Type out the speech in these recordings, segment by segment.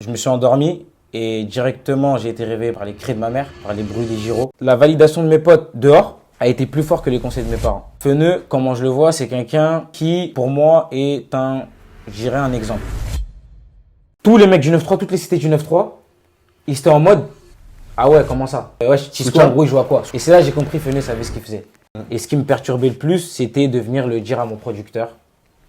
Je me suis endormi et directement j'ai été réveillé par les cris de ma mère, par les bruits des gyros. La validation de mes potes dehors a été plus fort que les conseils de mes parents. Feneux, comment je le vois, c'est quelqu'un qui, pour moi, est je dirais un exemple. Tous les mecs du 9-3, toutes les cités du 9-3, ils étaient en mode ah ouais, comment ça? Ouais, Tisco, en gros, il joue à quoi? Et c'est là que j'ai compris, Feneux savait ce qu'il faisait. Et ce qui me perturbait le plus, c'était de venir le dire à mon producteur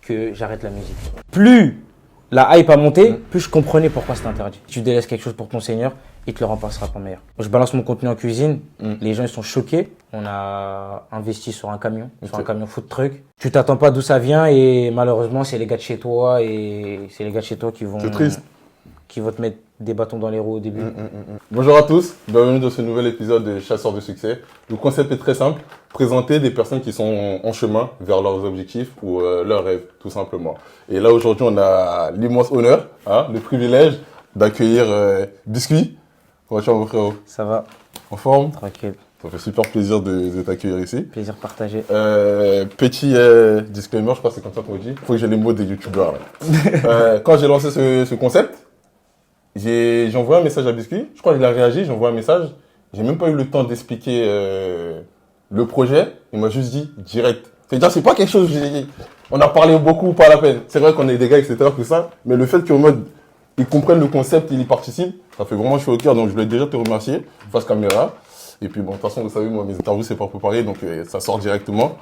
que j'arrête la musique. Plus la hype a monté, plus je comprenais pourquoi c'était interdit. Si tu délaisses quelque chose pour ton seigneur, il te le remplacera pas meilleur. Je balance mon contenu en cuisine, les gens ils sont choqués. On a investi sur un camion, sur un camion food truck. Tu t'attends pas d'où ça vient et malheureusement c'est les gars de chez toi qui vont te mettre des bâtons dans les roues au début. Bonjour à tous, bienvenue dans ce nouvel épisode de Chasseurs de succès. Le concept est très simple, présenter des personnes qui sont en chemin vers leurs objectifs ou leurs rêves, tout simplement. Et là aujourd'hui on a l'immense honneur, le privilège d'accueillir Biscuit. Comment tu vas mon frérot? Ça va. En forme? Tranquille. Ça fait super plaisir de t'accueillir ici. Plaisir partagé. Petit disclaimer, je crois que c'est comme ça qu'on dit. Faut que j'ai les mots des youtubeurs là. Quand j'ai lancé ce concept, j'ai envoyé un message à Biscuit. Je crois qu'il a réagi, j'ai envoyé un message. J'ai même pas eu le temps d'expliquer le projet. Il m'a juste dit direct. C'est-à-dire, c'est pas quelque chose, on a parlé beaucoup, pas la peine. C'est vrai qu'on est des gars, etc., tout ça. Mais le fait qu'en mode, ils comprennent le concept, ils y participent, ça fait vraiment chaud au cœur. Donc, je voulais déjà te remercier face caméra. Et puis, bon, de toute façon, vous savez, moi, mes interviews, c'est pas préparé, donc ça sort directement.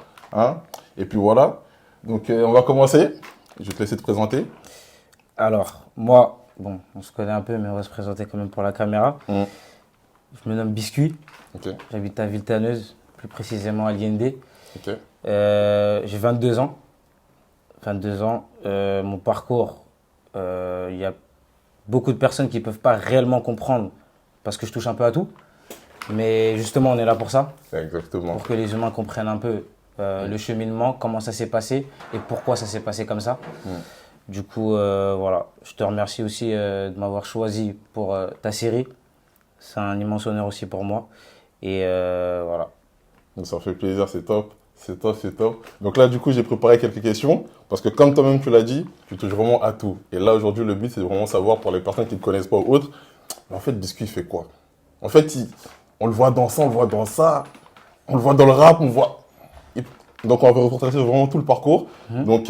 Et puis, voilà. Donc, on va commencer. Je vais te laisser te présenter. Alors, moi, bon, on se connaît un peu, mais on va se présenter quand même pour la caméra. Je me nomme Biscuit. Okay. J'habite à Villetaneuse, plus précisément à Liendé. Okay. J'ai 22 ans. Mon parcours, il y a beaucoup de personnes qui ne peuvent pas réellement comprendre parce que je touche un peu à tout. Mais justement, on est là pour ça. Exactement. Pour que les humains comprennent un peu le cheminement, comment ça s'est passé et pourquoi ça s'est passé comme ça. Du coup, voilà, je te remercie aussi de m'avoir choisi pour ta série. C'est un immense honneur aussi pour moi. Et voilà. Ça fait plaisir, c'est top. C'est top. Donc là, du coup, j'ai préparé quelques questions. Parce que comme toi-même, tu l'as dit, tu touches vraiment à tout. Et là, aujourd'hui, le but, c'est vraiment savoir pour les personnes qui ne te connaissent pas ou autres, en fait, Biscuit fait quoi? En fait, on le voit dans ça, on le voit dans ça. On le voit dans le rap, on voit... Donc, on va retracer vraiment tout le parcours. Donc,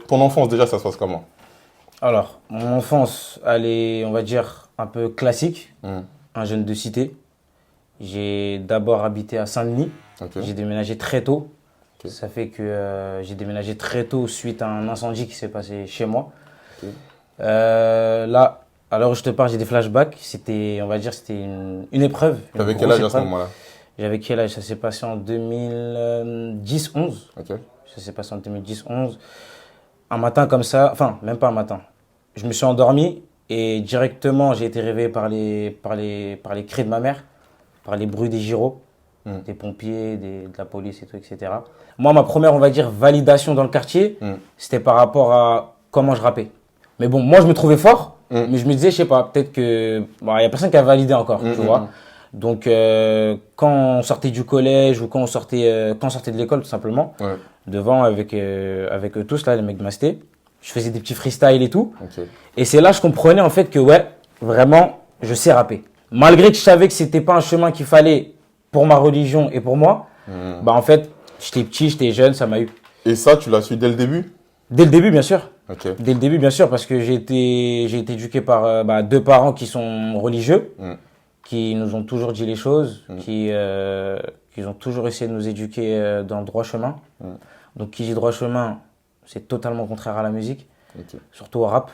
ton enfance, déjà, ça se passe comment? Alors, mon enfance, elle est, on va dire, un peu classique. Un jeune de cité. J'ai d'abord habité à Saint-Denis. Okay. J'ai déménagé très tôt. Okay. Ça fait que j'ai déménagé très tôt suite à un incendie qui s'est passé chez moi. Okay. Là, à l'heure où je te parle, j'ai des flashbacks. C'était, on va dire, c'était une épreuve. T'avais quel âge à ce moment-là? J'avais quel âge? Ça s'est passé en 2010-11. Okay. Ça s'est passé en 2010-11. Un matin comme ça, enfin, même pas un matin. Je me suis endormi et directement, j'ai été réveillé par les cris de ma mère, par les bruits des gyros, des pompiers, de la police et tout, etc. Moi, ma première, on va dire, validation dans le quartier, c'était par rapport à comment je rappais. Mais bon, moi, je me trouvais fort, mais je me disais, je sais pas, peut-être que... Bon, il y a personne qui a validé encore, tu vois. Donc, quand on sortait du collège ou quand on sortait de l'école, tout simplement, devant avec eux tous, là, les mecs de ma cité, je faisais des petits freestyles et tout. Okay. Et c'est là que je comprenais, en fait, que, ouais, vraiment, je sais rapper. Malgré que je savais que c'était pas un chemin qu'il fallait pour ma religion et pour moi, bah, en fait, j'étais petit, j'étais jeune, ça m'a eu. Et ça, tu l'as su dès le début? Dès le début, bien sûr. Okay. Dès le début, bien sûr, parce que j'ai été éduqué par deux parents qui sont religieux, qui nous ont toujours dit les choses, qui ont toujours essayé de nous éduquer dans le droit chemin. Donc, qui dit droit chemin, c'est totalement contraire à la musique, surtout au rap.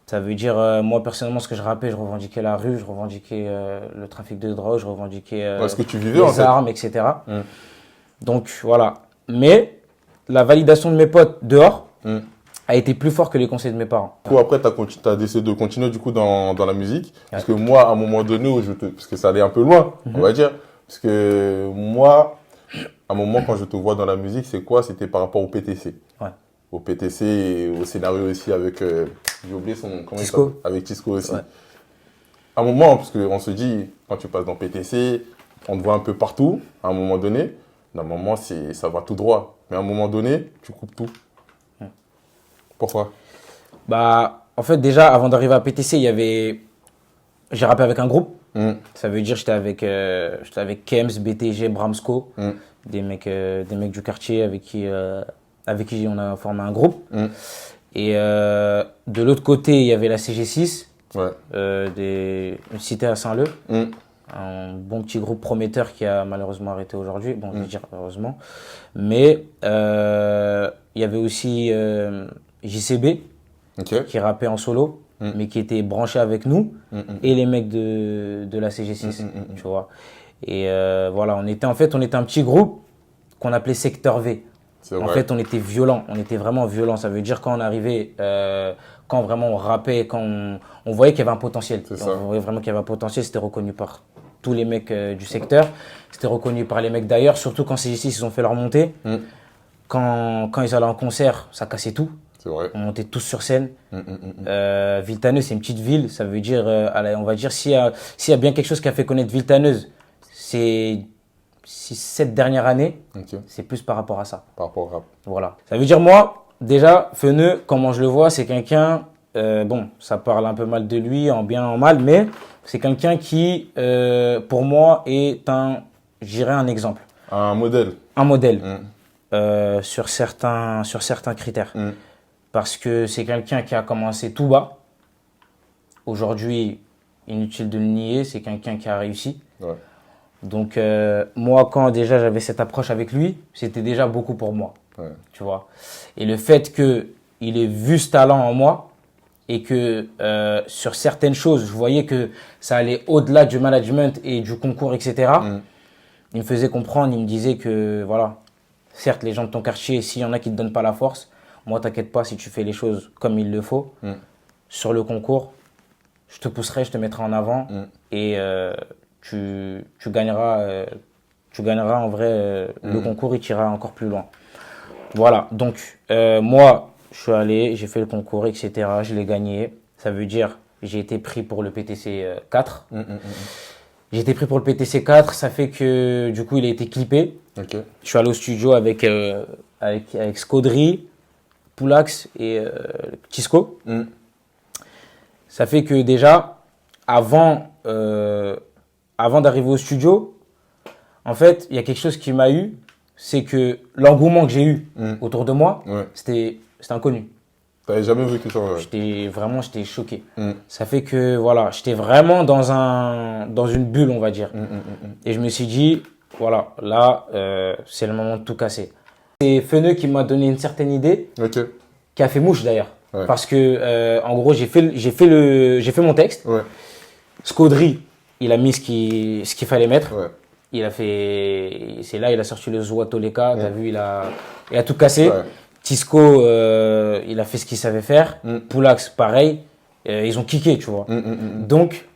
Ça veut dire, moi personnellement, ce que je rappais, je revendiquais la rue, je revendiquais le trafic de drogue, je revendiquais ce que tu vivais, les armes, etc. Donc voilà. Mais la validation de mes potes dehors a été plus fort que les conseils de mes parents. Du coup, après, tu as décidé de continuer du coup dans la musique. Parce que moi, à un moment donné, parce que ça allait un peu loin, on va dire. Parce que moi, à un moment, quand je te vois dans la musique, c'est quoi? C'était par rapport au PTC. Ouais. Au PTC et au scénario aussi avec, j'ai oublié son nom, Tisco. Avec Tisco aussi. Ouais. À un moment, parce qu'on se dit, quand tu passes dans PTC, on te voit un peu partout, à un moment donné, normalement, ça va tout droit. Mais à un moment donné, tu coupes tout. Pourquoi? Bah, En fait, déjà, avant d'arriver à PTC, j'ai rappé avec un groupe. Ça veut dire j'étais avec Kems, BTG, Bramsco, des mecs du quartier avec qui on a formé un groupe. Et de l'autre côté, il y avait la CG6, une cité à Saint-Leu. Un bon petit groupe prometteur qui a malheureusement arrêté aujourd'hui. Bon, je veux dire heureusement. Mais il y avait aussi JCB qui rappait en solo, mais qui était branché avec nous et les mecs de la CG6, tu vois. Et voilà, on était un petit groupe qu'on appelait Secteur V. En fait, on était violent, on était vraiment violent. Ça veut dire quand on arrivait, quand vraiment on rappait, quand on voyait qu'il y avait un potentiel. On voyait vraiment qu'il y avait un potentiel, c'était reconnu par tous les mecs du secteur, c'était reconnu par les mecs d'ailleurs, surtout quand CG6 ils ont fait leur montée. Quand ils allaient en concert, ça cassait tout. On montait tous sur scène. Villetaneuse, c'est une petite ville, ça veut dire, on va dire, s'il y a bien quelque chose qui a fait connaître Villetaneuse, c'est cette dernière année, c'est plus par rapport à ça. Par rapport au rap. Voilà. Ça veut dire, moi, déjà, Feneu, comment je le vois, c'est quelqu'un, bon, ça parle un peu mal de lui, en bien, en mal, mais c'est quelqu'un qui, pour moi, est je dirais un exemple. Un modèle. Un modèle. Sur certains critères. Parce que c'est quelqu'un qui a commencé tout bas. Aujourd'hui, inutile de le nier, c'est quelqu'un qui a réussi. Donc, moi, quand déjà j'avais cette approche avec lui, c'était déjà beaucoup pour moi. Tu vois. Et le fait qu'il ait vu ce talent en moi et que sur certaines choses, je voyais que ça allait au-delà du management et du concours, etc. Il me faisait comprendre, il me disait que, voilà, certes, les gens de ton quartier, s'il y en a qui ne te donnent pas la force, moi, t'inquiète pas, si tu fais les choses comme il le faut, sur le concours, je te pousserai, je te mettrai en avant et tu gagneras en vrai le concours, il t'ira encore plus loin. Voilà, donc moi, je suis allé, j'ai fait le concours, etc. Je l'ai gagné. Ça veut dire j'ai été pris pour le PTC 4. J'ai été pris pour le PTC 4, ça fait que du coup, il a été clippé. Je suis allé au studio avec Scaudry, Poulax et Tisco. Ça fait que déjà, avant d'arriver au studio, en fait, il y a quelque chose qui m'a eu, c'est que l'engouement que j'ai eu autour de moi, c'était inconnu. Tu n'avais jamais vécu ça? J'étais choqué. Ça fait que voilà, j'étais vraiment dans une bulle, on va dire. Et je me suis dit, voilà, là, c'est le moment de tout casser. C'est Feneu qui m'a donné une certaine idée, qui a fait mouche d'ailleurs. Parce que, en gros, j'ai fait mon texte. Scaudry, il a mis ce qu'il fallait mettre. Il a sorti le Zoua Toleka, t'as vu, il a tout cassé. Tisco, il a fait ce qu'il savait faire. Poulax, pareil. Ils ont kické, tu vois. Donc,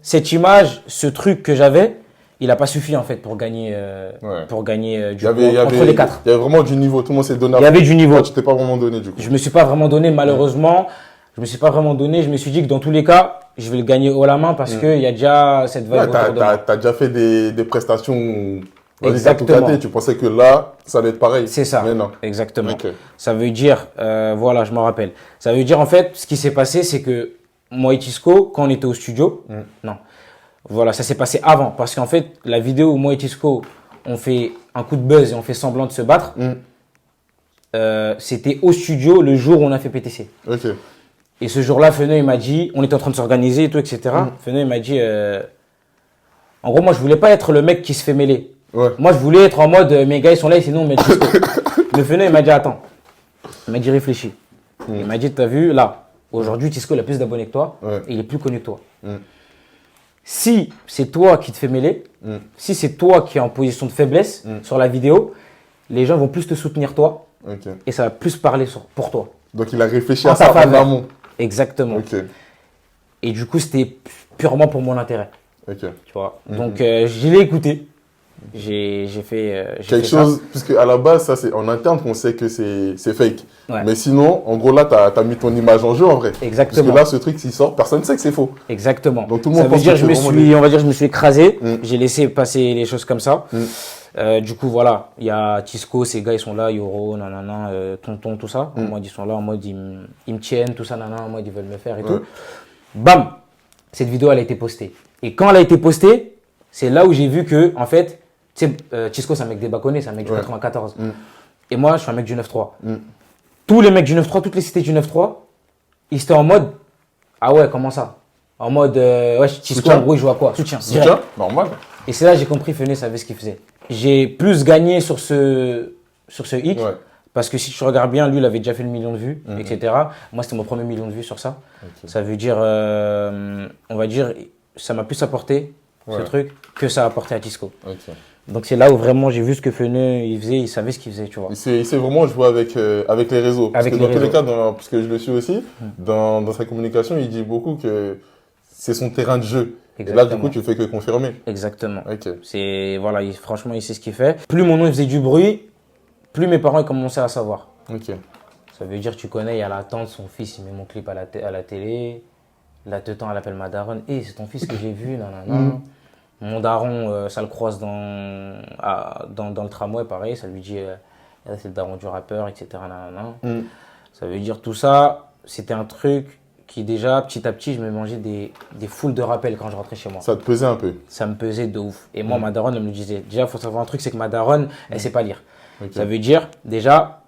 cette image, ce truc que j'avais, il n'a pas suffi en fait pour gagner entre les quatre. Il y avait vraiment du niveau, tout le monde s'est donné. Il y avait du niveau. Toi, tu t'es pas vraiment donné du coup. Je me suis pas vraiment donné, malheureusement. Je me suis pas vraiment donné. Je me suis dit que dans tous les cas, je vais le gagner haut la main parce qu'il y a déjà cette vibe autour de moi. T'as déjà fait des prestations. Exactement. Tu pensais que là, ça allait être pareil. C'est ça. Mais non. Exactement. Ça veut dire, voilà, je m'en rappelle. Ça veut dire en fait, ce qui s'est passé, c'est que moi et Tisco, quand on était au studio, non. Voilà, ça s'est passé avant. Parce qu'en fait, la vidéo où moi et Tisco, on fait un coup de buzz et on fait semblant de se battre, c'était au studio le jour où on a fait PTC. Et ce jour-là, Feneu, il m'a dit, on était en train de s'organiser et tout, etc. Feneu, il m'a dit, en gros, moi, je voulais pas être le mec qui se fait mêler. Moi, je voulais être en mode, mes gars, ils sont là, et sinon, on met Tisco. Le Feneu, il m'a dit, attends. Il m'a dit, réfléchis. Il m'a dit, t'as vu, là, aujourd'hui, Tisco, il a plus d'abonnés que toi, et il est plus connu que toi. Si c'est toi qui te fais mêler, si c'est toi qui es en position de faiblesse sur la vidéo, les gens vont plus te soutenir toi et ça va plus parler pour toi. Donc il a réfléchi à ça en amont. Exactement. Et du coup, c'était purement pour mon intérêt. Tu vois. Donc je l'ai écouté. J'ai fait quelque chose, puisque à la base, ça c'est en interne qu'on sait que c'est fake. Mais sinon, en gros là, tu as mis ton image en jeu en vrai. Exactement. Parce que là, ce truc, s'il sort, personne ne sait que c'est faux. Exactement. Donc tout le monde ça veut dire, on va dire, je me suis écrasé. J'ai laissé passer les choses comme ça. Du coup, voilà, il y a Tisco, ces gars, ils sont là, Yoro, nanana, Tonton, tout ça. En mode, ils sont là, en mode, ils me tiennent, tout ça, nanana, en mode, ils veulent me faire et tout. Bam! Cette vidéo, elle a été postée. Et quand elle a été postée, c'est là où j'ai vu que, en fait, tu sais, Tisco, c'est un mec des Bâconnais, c'est un mec du 94. Et moi, je suis un mec du 9-3. Tous les mecs du 9-3, toutes les cités du 9-3, ils étaient en mode, ah ouais, comment ça? En mode, ouais, Tisco, en gros, il joue à quoi? Soutien. Normal. Et c'est là que j'ai compris, Fené savait ce qu'il faisait. J'ai plus gagné sur ce hic. Ouais. Parce que si tu regardes bien, lui, il avait déjà fait le million de vues, etc. Moi, c'était mon premier million de vues sur ça. Ça veut dire, on va dire, ça m'a plus apporté, ce truc, que ça a apporté à Tisco. Donc, c'est là où vraiment j'ai vu ce que Fené, il faisait, il savait ce qu'il faisait, tu vois. Il s'est vraiment joué avec les réseaux. Parce que dans tous les cas, parce que je le suis aussi, dans sa communication, il dit beaucoup que c'est son terrain de jeu. Exactement. Et là, du coup, tu fais que confirmer. Exactement. C'est, voilà, franchement, il sait ce qu'il fait. Plus mon nom il faisait du bruit, plus mes parents ils commençaient à savoir. Ça veut dire, tu connais, il y a la tante, son fils, il met mon clip à la télé. La tante, elle appelle ma daronne. Hey, c'est ton fils que j'ai vu, nanana. Mon daron, ça le croise dans le tramway, pareil, ça lui dit, c'est le daron du rappeur, etc. Nanana. Ça veut dire, tout ça, c'était un truc qui déjà, petit à petit, je me mangeais des foules de rappels quand je rentrais chez moi. Ça te pesait un peu? Ça me pesait de ouf. Et moi, ma daronne, elle me disait, déjà, il faut savoir un truc, c'est que ma daronne, elle sait pas lire. Ça veut dire, déjà,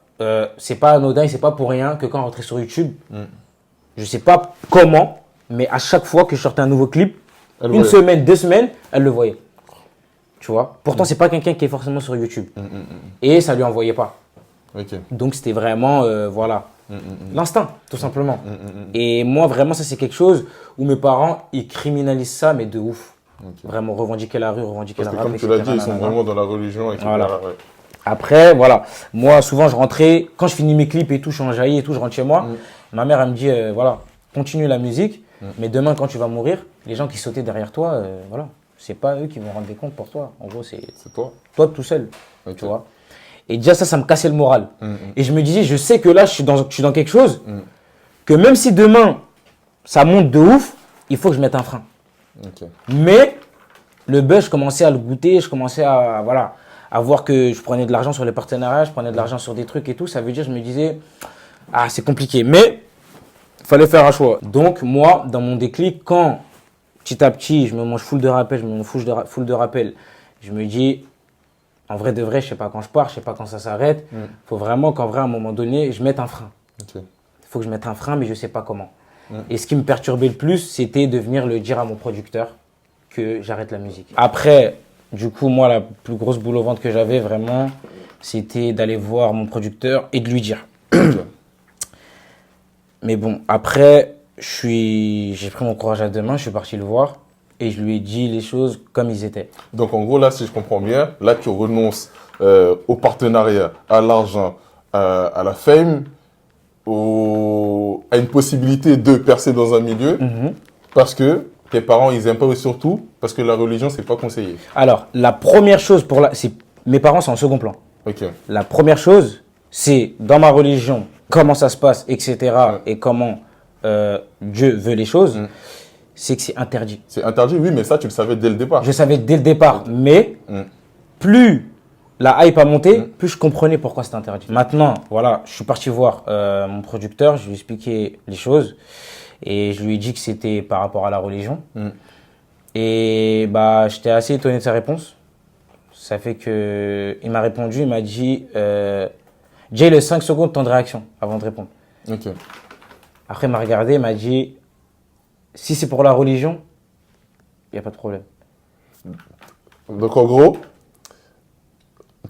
c'est pas anodin, c'est pas pour rien que quand on rentrait sur YouTube, je sais pas comment, mais à chaque fois que je sortais un nouveau clip, une semaine, 2 semaines, elle le voyait. Tu vois? Pourtant, c'est pas quelqu'un qui est forcément sur YouTube. Et ça lui envoyait pas. Donc, c'était vraiment, voilà, l'instinct, tout simplement. Et moi, vraiment, ça, c'est quelque chose où mes parents, ils criminalisent ça, mais de ouf. Vraiment, revendiquer la rue, revendiquer la rue. Comme tu l'as dit, ils sont vraiment dans la religion, etc. Voilà. Après, voilà, moi, souvent, je rentrais, quand je finis mes clips et tout, je suis en jaillit et tout, je rentre chez moi. Ma mère, elle me dit, voilà, continue la musique, mais demain, quand tu vas mourir, les gens qui sautaient derrière toi, voilà, c'est pas eux qui vont rendre des comptes pour toi. En gros, c'est toi. Toi tout seul, tu vois. Et déjà, ça me cassait le moral. Et je me disais, je sais que là, je suis dans quelque chose, que même si demain, ça monte de ouf, il faut que je mette un frein. Mais le buzz, je commençais à le goûter, je commençais à, voilà, à voir que je prenais de l'argent sur les partenariats, je prenais de l'argent sur des trucs et tout. Ça veut dire, je me disais, ah, c'est compliqué. Mais il fallait faire un choix. Donc, moi, dans mon déclic, quand petit à petit, je me mange full de rappel, je me dis, en vrai de vrai, je sais pas quand je pars, je sais pas quand ça s'arrête. Faut vraiment qu'en vrai, à un moment donné, je mette un frein. Il faut que je mette un frein, mais je sais pas comment. Et ce qui me perturbait le plus, c'était de venir le dire à mon producteur que j'arrête la musique. Après, du coup, moi, la plus grosse boule au ventre que j'avais vraiment, c'était d'aller voir mon producteur et de lui dire. Mais bon, après, j'ai pris mon courage à deux mains, je suis parti le voir et je lui ai dit les choses comme ils étaient. Donc, en gros, là, si je comprends bien, là, tu renonces au partenariat, à l'argent, à la fame, à une possibilité de percer dans un milieu parce que tes parents, ils aiment pas, et surtout parce que la religion, c'est pas conseillé. Alors, la première chose mes parents, c'est en second plan. La première chose, c'est dans ma religion, comment ça se passe, etc. et comment Dieu veut les choses, c'est que c'est interdit. C'est interdit, oui, mais ça, tu le savais dès le départ. Je savais dès le départ, mais plus la hype a monté, plus je comprenais pourquoi c'était interdit. Maintenant, voilà, je suis parti voir mon producteur, je lui ai expliqué les choses et je lui ai dit que c'était par rapport à la religion. Et bah, j'étais assez étonné de sa réponse. Ça fait que il m'a répondu, il m'a dit Jay, le 5 secondes de temps de réaction avant de répondre. Après, il m'a regardé, il m'a dit si c'est pour la religion, il n'y a pas de problème. Donc, en gros,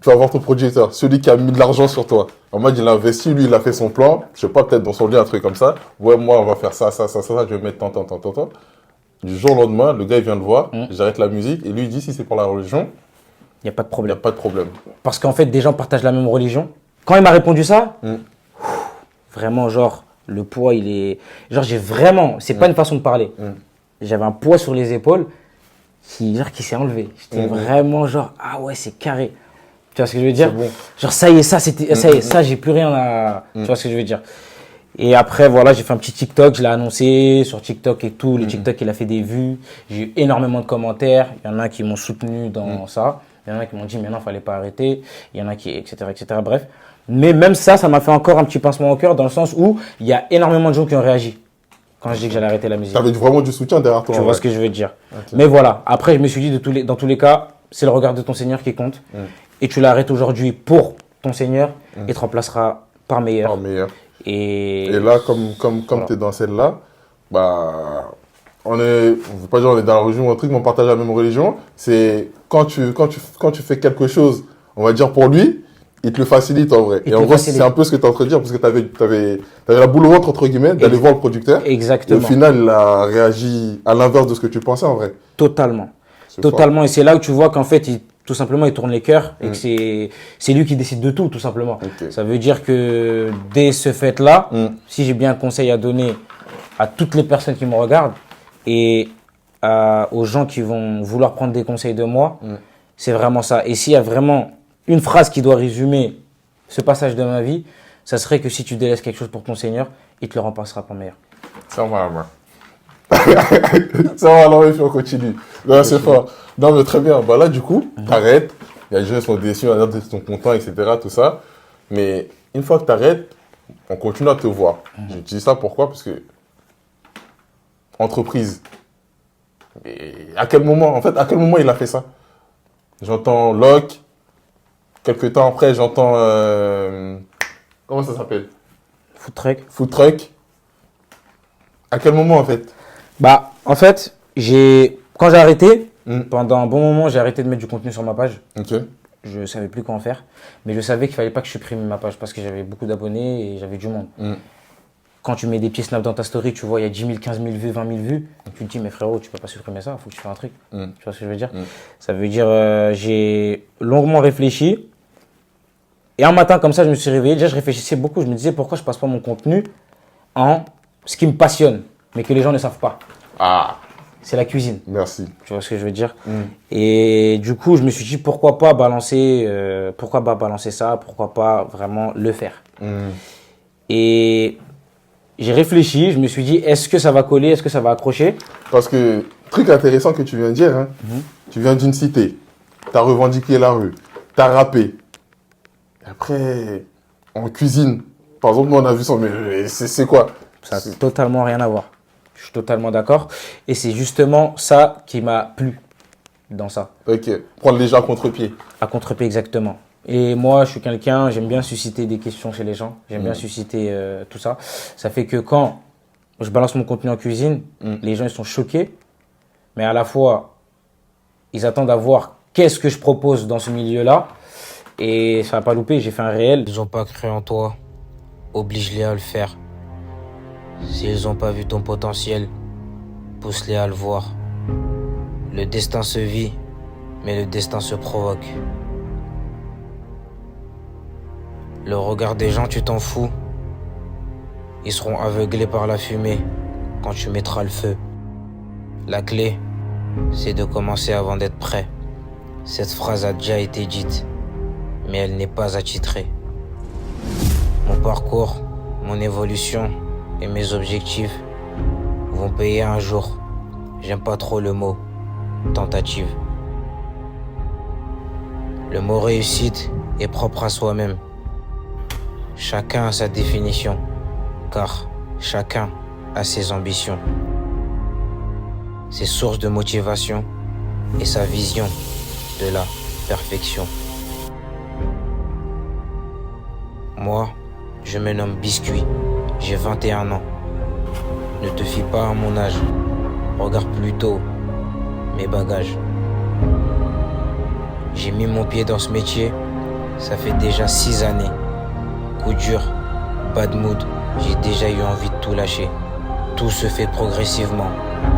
tu vas voir ton producteur, celui qui a mis de l'argent sur toi. En mode, il a investi, lui, il a fait son plan. Je sais pas, peut-être dans son lit, un truc comme ça. Ouais, moi, on va faire ça, je vais mettre tant. Du jour au lendemain, le gars, il vient le voir, j'arrête la musique, et lui, il dit, si c'est pour la religion, il n'y a pas de problème. Il n'y a pas de problème. Parce qu'en fait, des gens partagent la même religion. Quand il m'a répondu ça, vraiment, genre, le poids, il est... Genre, j'ai vraiment... C'est pas une façon de parler. J'avais un poids sur les épaules qui s'est enlevé. J'étais vraiment genre, ah ouais, c'est carré. Tu vois ce que je veux dire? Bon. Genre, ça y est, ça, j'ai plus rien à... Tu vois ce que je veux dire? Et après, voilà, j'ai fait un petit TikTok, je l'ai annoncé sur TikTok et tout. Le TikTok, il a fait des vues. J'ai eu énormément de commentaires. Il y en a qui m'ont soutenu dans ça. Il y en a qui m'ont dit, mais non, fallait pas arrêter. Il y en a qui, etc., etc. Bref. Mais même ça m'a fait encore un petit pincement au cœur dans le sens où il y a énormément de gens qui ont réagi quand je dis que j'allais arrêter la musique. Tu avais vraiment du soutien derrière toi. Tu vois ce que je veux dire. Okay. Mais voilà, après, je me suis dit, dans tous les cas, c'est le regard de ton Seigneur qui compte. Et tu l'arrêtes aujourd'hui pour ton Seigneur et te remplaceras par meilleur. Par meilleur. Et là, comme voilà. Tu es dans celle-là, bah, on veut pas dire on est dans la religion ou un truc, mais on partage la même religion. C'est quand tu fais quelque chose, on va dire pour lui, il te le facilite en vrai. Et en gros, c'est un peu ce que tu es en train de dire, parce que tu avais la boule au ventre, entre guillemets, d'aller voir le producteur. Exactement. Et au final, il a réagi à l'inverse de ce que tu pensais en vrai. Totalement. Totalement. Fort. Et c'est là où tu vois qu'en fait, tout simplement, il tourne les cœurs et que c'est lui qui décide de tout simplement. Okay. Ça veut dire que dès ce fait-là, si j'ai bien un conseil à donner à toutes les personnes qui me regardent et aux gens qui vont vouloir prendre des conseils de moi, c'est vraiment ça. Et s'il y a vraiment une phrase qui doit résumer ce passage de ma vie, ça serait que si tu délaisses quelque chose pour ton Seigneur, il te le remplacera par meilleur. Ça va, moi. Ça va, alors, on continue. C'est fort. Non, mais très bien. Bah là, du coup, t'arrêtes. Il y a des gens qui sont déçus, ils sont contents, etc. Tout ça. Mais une fois que t'arrêtes, on continue à te voir. Je dis ça pourquoi? Parce que entreprise. Et à quel moment, il a fait ça? J'entends Locke. Quelques temps après, j'entends... comment ça s'appelle? Food Truck. Food Truck. À quel moment, en fait? Bah, en fait, quand j'ai arrêté, pendant un bon moment, j'ai arrêté de mettre du contenu sur ma page. Ok. Je ne savais plus quoi en faire. Mais je savais qu'il ne fallait pas que je supprime ma page parce que j'avais beaucoup d'abonnés et j'avais du monde. Quand tu mets des petits snaps dans ta story, tu vois, il y a 10 000, 15 000 vues, 20 000 vues. Tu te dis, mais frérot, tu peux pas supprimer ça, il faut que tu fasses un truc. Tu vois ce que je veux dire? Ça veut dire, j'ai longuement réfléchi. Et un matin, comme ça, je me suis réveillé. Déjà, je réfléchissais beaucoup. Je me disais, pourquoi je passe pas mon contenu en ce qui me passionne, mais que les gens ne savent pas. Ah, c'est la cuisine. Merci. Tu vois ce que je veux dire? Et du coup, je me suis dit, pourquoi pas balancer ça, pourquoi pas vraiment le faire. Et j'ai réfléchi, je me suis dit, est-ce que ça va coller, est-ce que ça va accrocher? Parce que, truc intéressant que tu viens de dire, hein, tu viens d'une cité, tu as revendiqué la rue, tu as rappé. Après, en cuisine, par exemple, nous on a vu ça, mais c'est quoi? Ça n'a totalement rien à voir. Je suis totalement d'accord. Et c'est justement ça qui m'a plu dans ça. Ok, prendre les gens à contre-pied. À contre-pied, exactement. Et moi, je suis quelqu'un, j'aime bien susciter des questions chez les gens. J'aime bien susciter tout ça. Ça fait que quand je balance mon contenu en cuisine, les gens ils sont choqués. Mais à la fois, ils attendent à voir qu'est-ce que je propose dans ce milieu-là. Et ça va pas louper, j'ai fait un réel. Ils n'ont pas cru en toi. Oblige-les à le faire. S'ils n'ont pas vu ton potentiel, pousse-les à le voir. Le destin se vit, mais le destin se provoque. Le regard des gens, tu t'en fous. Ils seront aveuglés par la fumée quand tu mettras le feu. La clé, c'est de commencer avant d'être prêt. Cette phrase a déjà été dite, mais elle n'est pas attitrée. Mon parcours, mon évolution et mes objectifs vont payer un jour. J'aime pas trop le mot tentative. Le mot réussite est propre à soi-même. Chacun a sa définition, car chacun a ses ambitions, ses sources de motivation et sa vision de la perfection. Moi, je me nomme Biscuit, j'ai 21 ans. Ne te fie pas à mon âge, regarde plutôt mes bagages. J'ai mis mon pied dans ce métier, ça fait déjà 6 années. Coup dur, bad mood, j'ai déjà eu envie de tout lâcher. Tout se fait progressivement,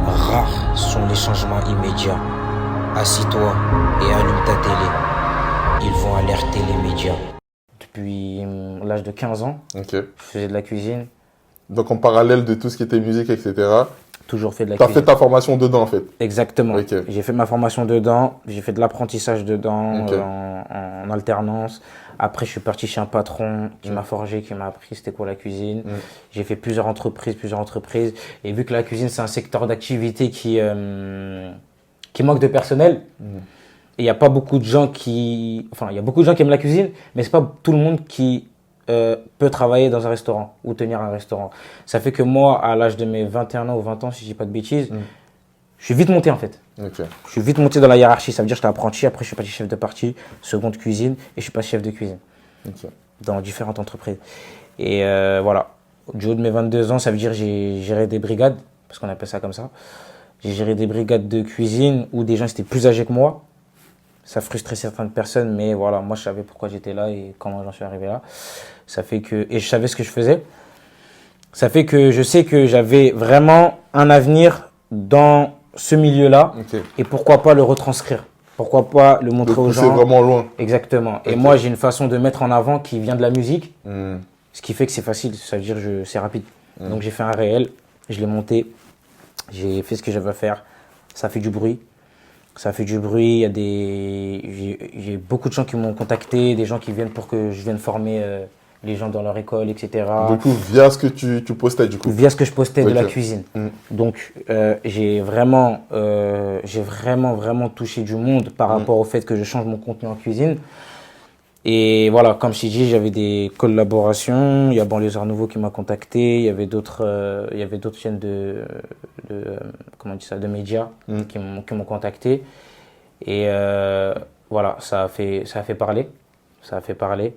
rares sont les changements immédiats. Assis-toi et allume ta télé, ils vont alerter les médias. Depuis l'âge de 15 ans, je faisais de la cuisine. Donc en parallèle de tout ce qui était musique, etc. Toujours fait de la cuisine. Tu as fait ta formation dedans en fait? Exactement. J'ai fait ma formation dedans, j'ai fait de l'apprentissage dedans en alternance. Après, je suis parti chez un patron qui m'a forgé, qui m'a appris c'était quoi la cuisine. J'ai fait plusieurs entreprises. Et vu que la cuisine, c'est un secteur d'activité qui manque de personnel, il n'y a pas beaucoup de gens qui... Enfin, il y a beaucoup de gens qui aiment la cuisine, mais c'est pas tout le monde qui peut travailler dans un restaurant ou tenir un restaurant. Ça fait que moi, à l'âge de mes 21 ans ou 20 ans, si je dis pas de bêtises, je suis vite monté en fait. Ok. Je suis vite monté dans la hiérarchie. Ça veut dire que j'étais apprenti, après je suis passé chef de partie, seconde cuisine, et je suis passé chef de cuisine Ok. dans différentes entreprises. Et voilà, du haut de mes 22 ans, ça veut dire que j'ai géré des brigades, parce qu'on appelle ça comme ça. J'ai géré des brigades de cuisine où des gens étaient plus âgés que moi. Ça frustrait certaines personnes, mais voilà, moi je savais pourquoi j'étais là et comment j'en suis arrivé là. Ça fait que, et je savais ce que je faisais. Ça fait que je sais que j'avais vraiment un avenir dans ce milieu-là. Ok. Et pourquoi pas le retranscrire? Pourquoi pas le montrer aux C'est gens? vraiment loin. Exactement. Et Ok. moi, j'ai une façon de mettre en avant qui vient de la musique, Hmm. ce qui fait que c'est facile, ça veut dire que c'est rapide. Donc j'ai fait un réel, je l'ai monté, j'ai fait ce que j'avais à faire. Ça fait du bruit. Ça fait du bruit, il y a j'ai beaucoup de gens qui m'ont contacté, des gens qui viennent pour que je vienne former les gens dans leur école, etc. Du coup, via ce que tu postais, du coup. Via ce que je postais de la Ok. cuisine. Mm. Donc, j'ai vraiment touché du monde par rapport au fait que je change mon contenu en cuisine. Et voilà, comme je t'ai dit, j'avais des collaborations. Il y a Banlieusard Nouveau qui m'a contacté. Il y avait d'autres chaînes comment on dit ça, de médias qui m'ont contacté. Et voilà, ça a fait parler. Ça a fait parler.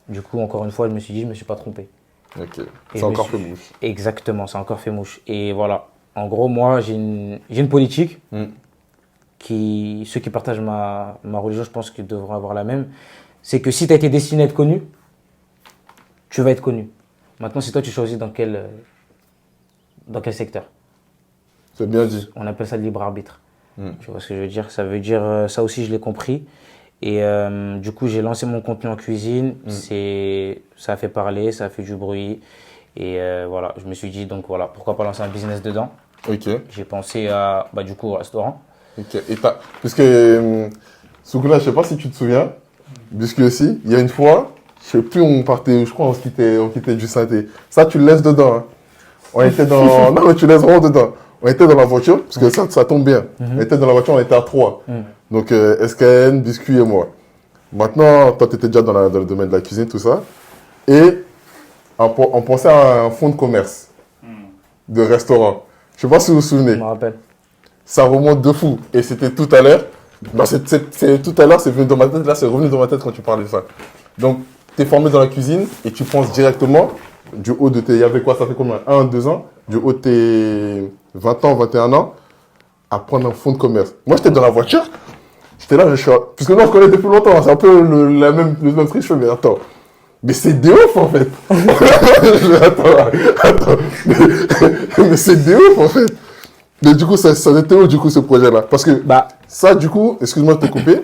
Du coup, encore une fois, je me suis dit, je me suis pas trompé. Ok. Et C'est je me encore suis- fait bouche. Exactement, ça a encore fait mouche. Et voilà, en gros, moi, j'ai une politique ceux qui partagent ma religion, je pense qu'ils devront avoir la même. C'est que si tu as été destiné à être connu, tu vas être connu. Maintenant, c'est toi tu choisis dans quel secteur. C'est bien dit. On appelle ça le libre arbitre. Tu vois ce que je veux dire? Ça veut dire, ça aussi, je l'ai compris. Et du coup, j'ai lancé mon contenu en cuisine. Ça a fait parler, ça a fait du bruit. Et voilà, je me suis dit, donc voilà, pourquoi pas lancer un business dedans? Ok. J'ai pensé à, du coup, au restaurant. Ok. Et parce que, Soukoula, je sais pas si tu te souviens, Biscuit aussi, il y a une fois, je sais plus, on partait, je crois, on quittait du synthé. Ça, tu le laisses dedans. Hein. On était dans. Non, mais tu laisses vraiment dedans. On était dans la voiture, parce que ça tombe bien. On était dans la voiture, on était à 3. Donc, SKN, Biscuit et moi. Maintenant, toi, tu étais déjà dans le domaine de la cuisine, tout ça. Et on pensait à un fonds de commerce de restaurant. Je sais pas si vous vous souvenez. Je me rappelle. Ça remonte de fou. Et c'était tout à l'heure. Non, c'est tout à l'heure, c'est venu dans ma tête. Là, c'est revenu dans ma tête quand tu parlais de ça. Donc, tu es formé dans la cuisine et tu penses directement du haut de tes. Il y avait quoi? Ça fait combien? 1, 2 ans? Du haut de tes 20 ans, 21 ans, à prendre un fonds de commerce. Moi, j'étais dans la voiture. J'étais là, parce que nous, on se connaît depuis longtemps. C'est un peu le même truc. Je fais, mais attends. Mais c'est des ouf, en fait. Attends. Mais c'est des ouf, en fait. Mais du coup, ça était où, du coup, ce projet-là? Parce que ça, du coup, excuse-moi de te couper,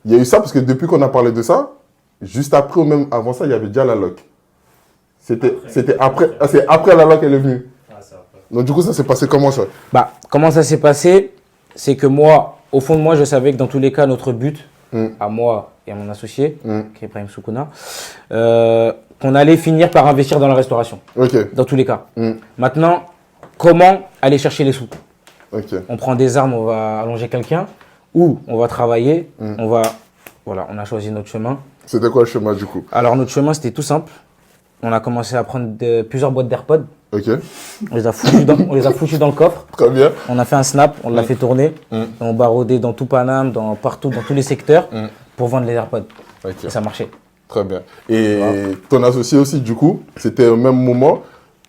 il y a eu ça parce que depuis qu'on a parlé de ça, juste après ou même avant ça, il y avait déjà la loc. C'était après, c'est après la loc qu'elle est venue. Donc du coup, ça s'est passé comment ça? Comment ça s'est passé? C'est que moi, au fond de moi, je savais que dans tous les cas, notre but, à moi et à mon associé, qui est Ibrahim Soukouna, qu'on allait finir par investir dans la restauration. Ok. Dans tous les cas. Maintenant, comment aller chercher les sous? Ok. On prend des armes, on va allonger quelqu'un, ou on va travailler, voilà, on a choisi notre chemin. C'était quoi le chemin du coup? Alors notre chemin, c'était tout simple. On a commencé à prendre plusieurs boîtes d'AirPods. Ok. On les a foutus dans le coffre. Très bien. On a fait un snap, on l'a fait tourner. On barodait dans tout Paname, partout, dans tous les secteurs, pour vendre les AirPods. Ok. Et ça marchait. Très bien. Et ton associé aussi, du coup, c'était au même moment.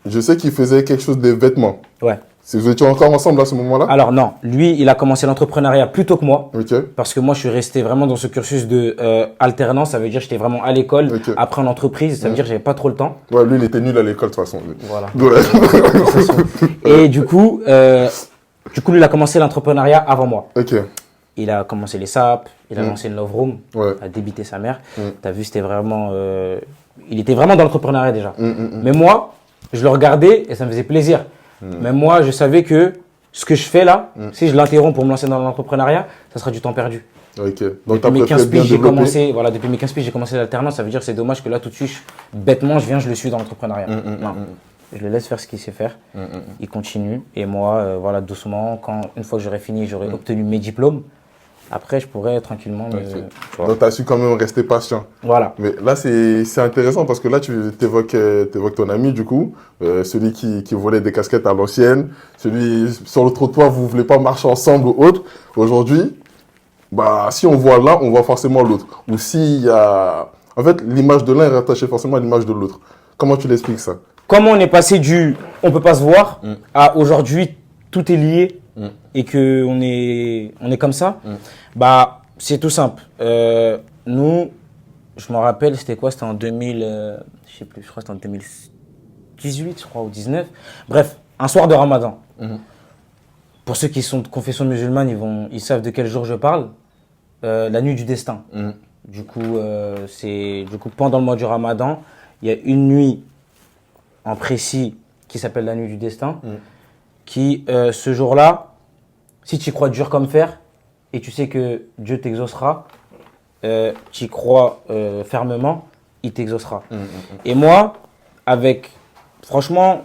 Je sais qu'il faisait quelque chose des vêtements. Ouais. Vous étiez encore ensemble à ce moment-là? Alors non, lui, il a commencé l'entrepreneuriat plus tôt que moi. Ok. Parce que moi, je suis resté vraiment dans ce cursus de alternance. Ça veut dire que j'étais vraiment à l'école, après en entreprise. Ça veut dire que j'avais pas trop le temps. Ouais, lui, il était nul à l'école de toute façon. Voilà. Ouais. Et du coup, lui, il a commencé l'entrepreneuriat avant moi. Ok. Il a commencé les SAP, il a lancé une Love Room, Ouais. a débité sa mère. T'as vu, c'était vraiment... il était vraiment dans l'entrepreneuriat déjà. Mais moi, je le regardais et ça me faisait plaisir. Mais moi, je savais que ce que je fais là, si je l'interromps pour me lancer dans l'entrepreneuriat, ça sera du temps perdu. Ok. Donc, tu as Depuis mes 15 préféré bien piges, j'ai développer. commencé, voilà, depuis mes 15 piges, j'ai commencé l'alternance. Ça veut dire que c'est dommage que là, tout de suite, bêtement, je le suis dans l'entrepreneuriat. Non. Je le laisse faire ce qu'il sait faire. Il continue. Et moi, voilà, doucement, une fois que j'aurai fini, j'aurai obtenu mes diplômes. Après, je pourrais tranquillement me... Ok. tu vois. Donc, tu as su quand même rester patient. Voilà. Mais là, c'est intéressant parce que là, tu évoques ton ami, du coup, celui qui volait des casquettes à l'ancienne, celui sur le trottoir, vous ne voulez pas marcher ensemble ou autre. Aujourd'hui, bah, si on voit l'un, on voit forcément l'autre. Ou s'il y a... En fait, l'image de l'un est rattachée forcément à l'image de l'autre. Comment tu l'expliques ça? Comment on est passé du « on peut pas se voir à aujourd'hui, tout est lié et qu'on est comme ça bah, c'est tout simple. Nous, je me rappelle, c'était quoi? C'était en 2000, je sais plus, je crois que c'était en 2018, je crois, ou 19. Bref, un soir de Ramadan. Pour ceux qui sont de confession musulmane, ils savent de quel jour je parle. La nuit du destin. Du coup, pendant le mois du Ramadan, il y a une nuit en précis qui s'appelle la nuit du destin, qui, ce jour-là, si tu y crois dur comme fer, et tu sais que Dieu t'exaucera, tu y crois fermement, il t'exaucera. Et moi, franchement,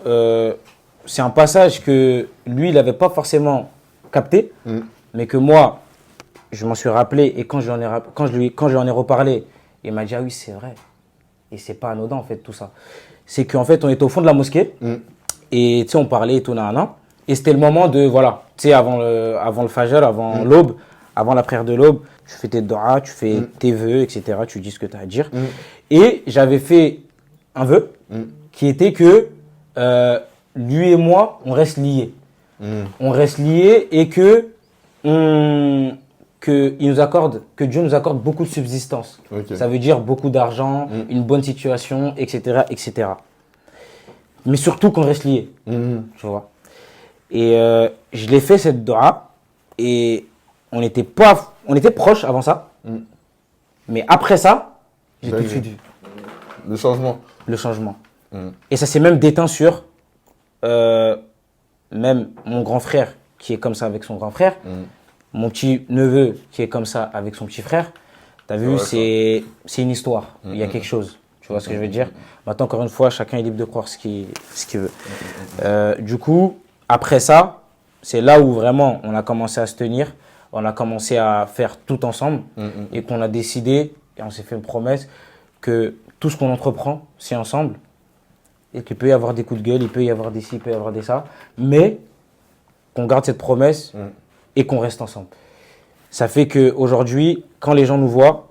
c'est un passage que lui, il n'avait pas forcément capté, mais que moi, je m'en suis rappelé, et quand je lui en ai reparlé, il m'a dit « Ah oui, c'est vrai ». Et c'est pas anodin, en fait, tout ça. C'est qu'en fait, on était au fond de la mosquée, et tu sais, on parlait et tout, et c'était le moment de, voilà, tu sais, avant le fajr, avant l'aube, avant la prière de l'aube, tu fais tes doigts, tu fais tes vœux, etc., tu dis ce que tu as à dire. Et j'avais fait un vœu qui était que lui et moi, on reste liés. On reste liés et que Dieu nous accorde beaucoup de subsistance. Ok. Ça veut dire beaucoup d'argent, une bonne situation, etc., etc. Mais surtout qu'on reste liés, tu vois. Et je l'ai fait cette dua et on était proches avant ça. Mais après ça, j'ai tout de suite vu Le changement. le changement. Et ça s'est même déteint sur même mon grand frère qui est comme ça avec son grand frère, mon petit neveu qui est comme ça avec son petit frère. T'as vu, c'est une histoire. Il y a quelque chose. Tu vois ce que je veux dire? Maintenant, encore une fois, chacun est libre de croire ce qu'il veut. Du coup, après ça, c'est là où vraiment on a commencé à se tenir, on a commencé à faire tout ensemble et qu'on a décidé, et on s'est fait une promesse, que tout ce qu'on entreprend, c'est ensemble. Et qu'il peut y avoir des coups de gueule, il peut y avoir des ci, il peut y avoir des ça, mais qu'on garde cette promesse et qu'on reste ensemble. Ça fait qu'aujourd'hui, quand les gens nous voient,